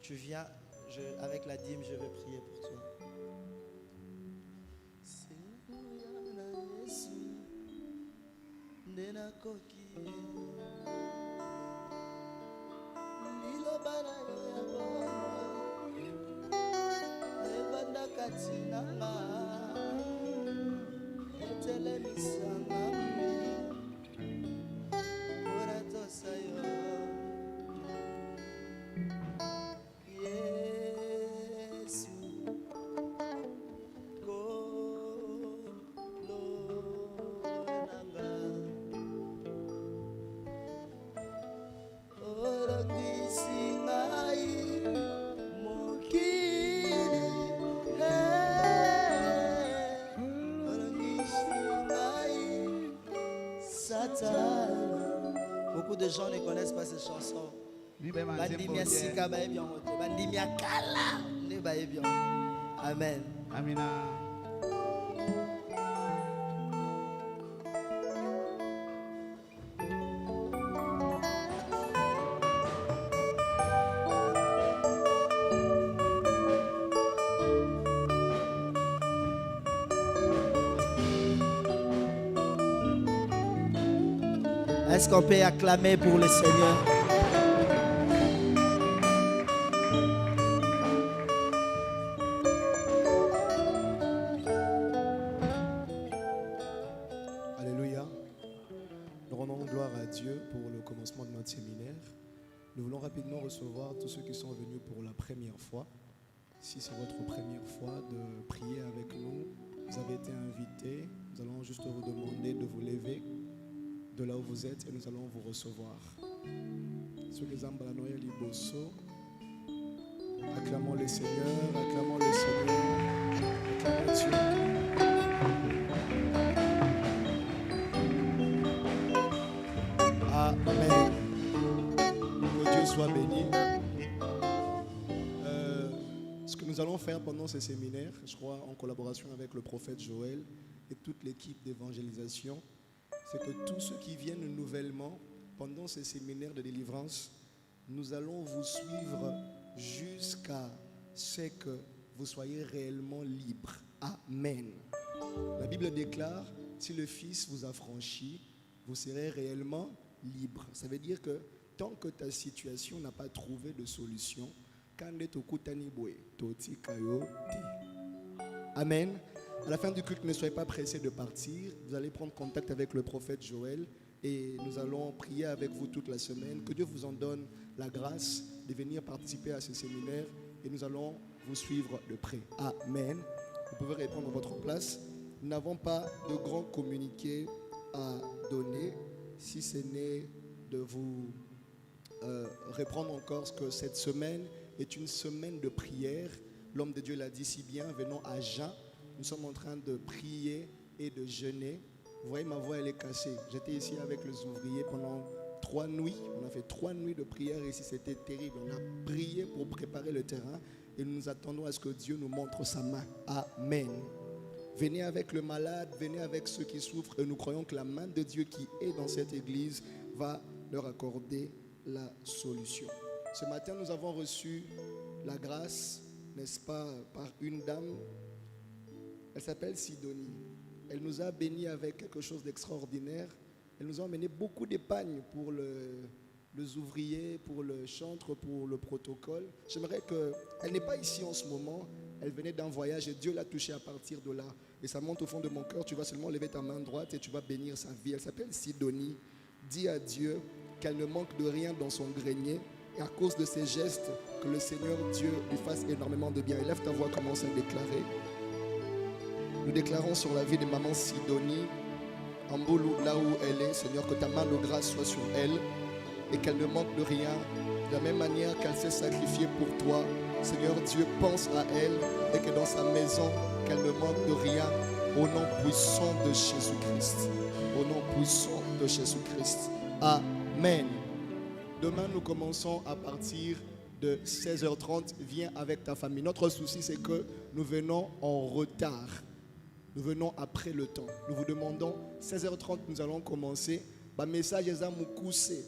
Speaker 4: tu viens, avec la dîme, je vais prier pour toi. Beaucoup de gens ne connaissent pas ces chansons. Amen.
Speaker 5: Amina.
Speaker 4: Est-ce qu'on peut acclamer pour le Seigneur?
Speaker 6: Alléluia. Nous rendons gloire à Dieu pour le commencement de notre séminaire. Nous voulons rapidement recevoir tous ceux qui sont venus pour la première fois. Si c'est votre première fois de prier avec nous, vous avez été invités. Nous allons juste vous demander de vous lever de là où vous êtes et nous allons vous recevoir. Acclamons le Seigneur, acclamons le Seigneur, acclamons Dieu. Amen. Que Dieu soit béni. Ce que nous allons faire pendant ce séminaire, je crois en collaboration avec le prophète Joël et toute l'équipe d'évangélisation, c'est que tous ceux qui viennent nouvellement pendant ces séminaires de délivrance, nous allons vous suivre jusqu'à ce que vous soyez réellement libres. Amen. La Bible déclare, si le Fils vous affranchit, vous serez réellement libre. Ça veut dire que tant que ta situation n'a pas trouvé de solution, amen. À la fin du culte, ne soyez pas pressés de partir. Vous allez prendre contact avec le prophète Joël et nous allons prier avec vous toute la semaine. Que Dieu vous en donne la grâce de venir participer à ce séminaire et nous allons vous suivre de près. Amen. Vous pouvez répondre à votre place. Nous n'avons pas de grand communiqué à donner, si ce n'est de vous répondre encore que cette semaine est une semaine de prière. L'homme de Dieu l'a dit si bien, venons à jeun. Nous sommes en train de prier et de jeûner. Vous voyez, ma voix, elle est cassée. J'étais ici avec les ouvriers pendant 3 nuits. On a fait 3 nuits de prière ici, c'était terrible. On a prié pour préparer le terrain et nous nous attendons à ce que Dieu nous montre sa main. Amen. Venez avec le malade, venez avec ceux qui souffrent et nous croyons que la main de Dieu qui est dans cette église va leur accorder la solution. Ce matin, nous avons reçu la grâce, n'est-ce pas, par une dame. Elle s'appelle Sidonie. Elle nous a bénis avec quelque chose d'extraordinaire. Elle nous a emmené beaucoup d'épargne pour les ouvriers, pour le chantre, pour le protocole. J'aimerais qu'elle n'est pas ici en ce moment. Elle venait d'un voyage et Dieu l'a touchée à partir de là. Et ça monte au fond de mon cœur. Tu vas seulement lever ta main droite et tu vas bénir sa vie. Elle s'appelle Sidonie. Dis à Dieu qu'elle ne manque de rien dans son grenier. Et à cause de ses gestes, que le Seigneur Dieu lui fasse énormément de bien. Élève ta voix, commence à déclarer. Nous déclarons sur la vie de maman Sidonie Amboulou, là où elle est, Seigneur, que ta main de grâce soit sur elle et qu'elle ne manque de rien. De la même manière qu'elle s'est sacrifiée pour toi, Seigneur Dieu, pense à elle et que dans sa maison, qu'elle ne manque de rien. Au nom puissant de Jésus-Christ. Au nom puissant de Jésus-Christ. Amen. Demain, nous commençons à partir de 16h30. Viens avec ta famille. Notre souci, c'est que nous venons en retard. Nous venons après le temps. Nous vous demandons, 16h30, nous allons commencer. Message est à Moukoussé.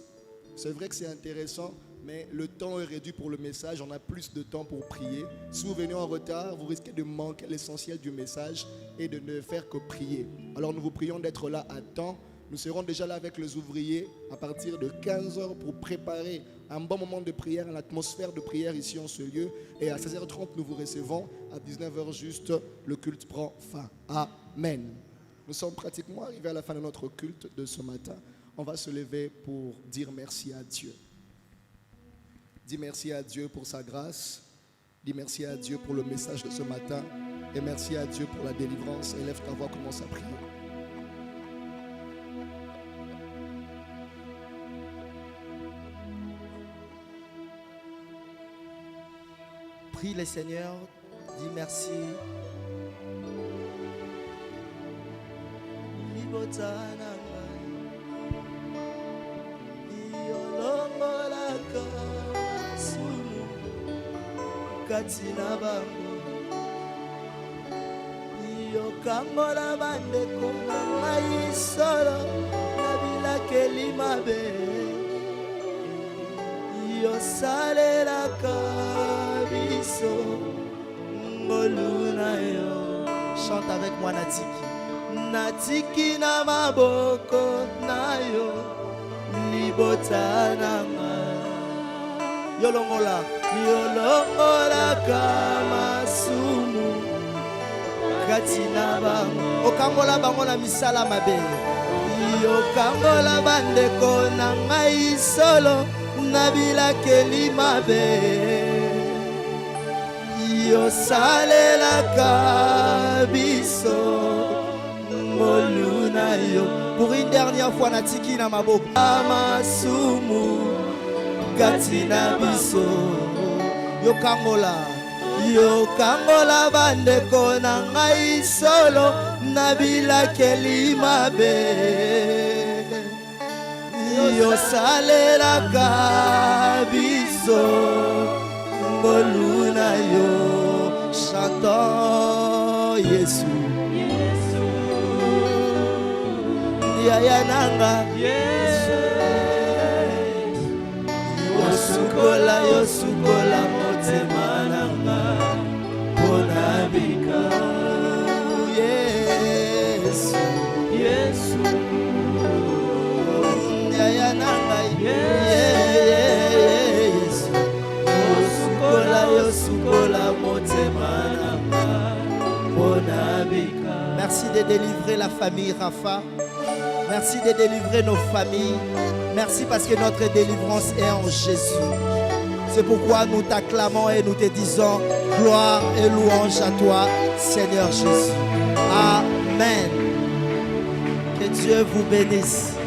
Speaker 6: C'est vrai que c'est intéressant, mais le temps est réduit pour le message. On a plus de temps pour prier. Si vous venez en retard, vous risquez de manquer l'essentiel du message et de ne faire que prier. Alors nous vous prions d'être là à temps. Nous serons déjà là avec les ouvriers à partir de 15h pour préparer un bon moment de prière, une atmosphère de prière ici en ce lieu. Et à 16h30, nous vous recevons. À 19h juste, le culte prend fin. Amen. Nous sommes pratiquement arrivés à la fin de notre culte de ce matin. On va se lever pour dire merci à Dieu. Dis merci à Dieu pour sa grâce. Dis merci à Dieu pour le message de ce matin. Et merci à Dieu pour la délivrance. Élève ta voix, commence à prier.
Speaker 4: Prie le Seigneur, dis merci.
Speaker 1: Katina bango yokambola bandeko na ngai solo na bilakeli mabe yosalelaka biso ngolu na yo.
Speaker 4: Chante avec moi Natiki.
Speaker 1: Natiki na maboko na yo libota na ngai
Speaker 4: Yolongola.
Speaker 1: yolongolaka masumu katina bango
Speaker 4: Okambola bango na misala mabe.
Speaker 1: yokambola bandeko na ngai solo na bilakeli mabe yosalelaka biso ngolu na yo.
Speaker 4: Pour une dernière fois Natiki na maboko.
Speaker 1: Amasumu katina biso
Speaker 4: Yokambola.
Speaker 1: yokambola bandeko na ngai solo na bilakeli mabe yosalelaka biso ngolu na yo. Chantons Yesu yaya nanga yosukola motema nanga mpona bika Yesu yaya nanga Yesu yosukola motema nanga mpona bika.
Speaker 4: Merci de délivrer la famille Rafa. Merci de délivrer nos familles. Merci parce que notre délivrance est en Jésus. C'est pourquoi nous t'acclamons et nous te disons gloire et louange à toi, Seigneur Jésus. Amen. Que Dieu vous bénisse.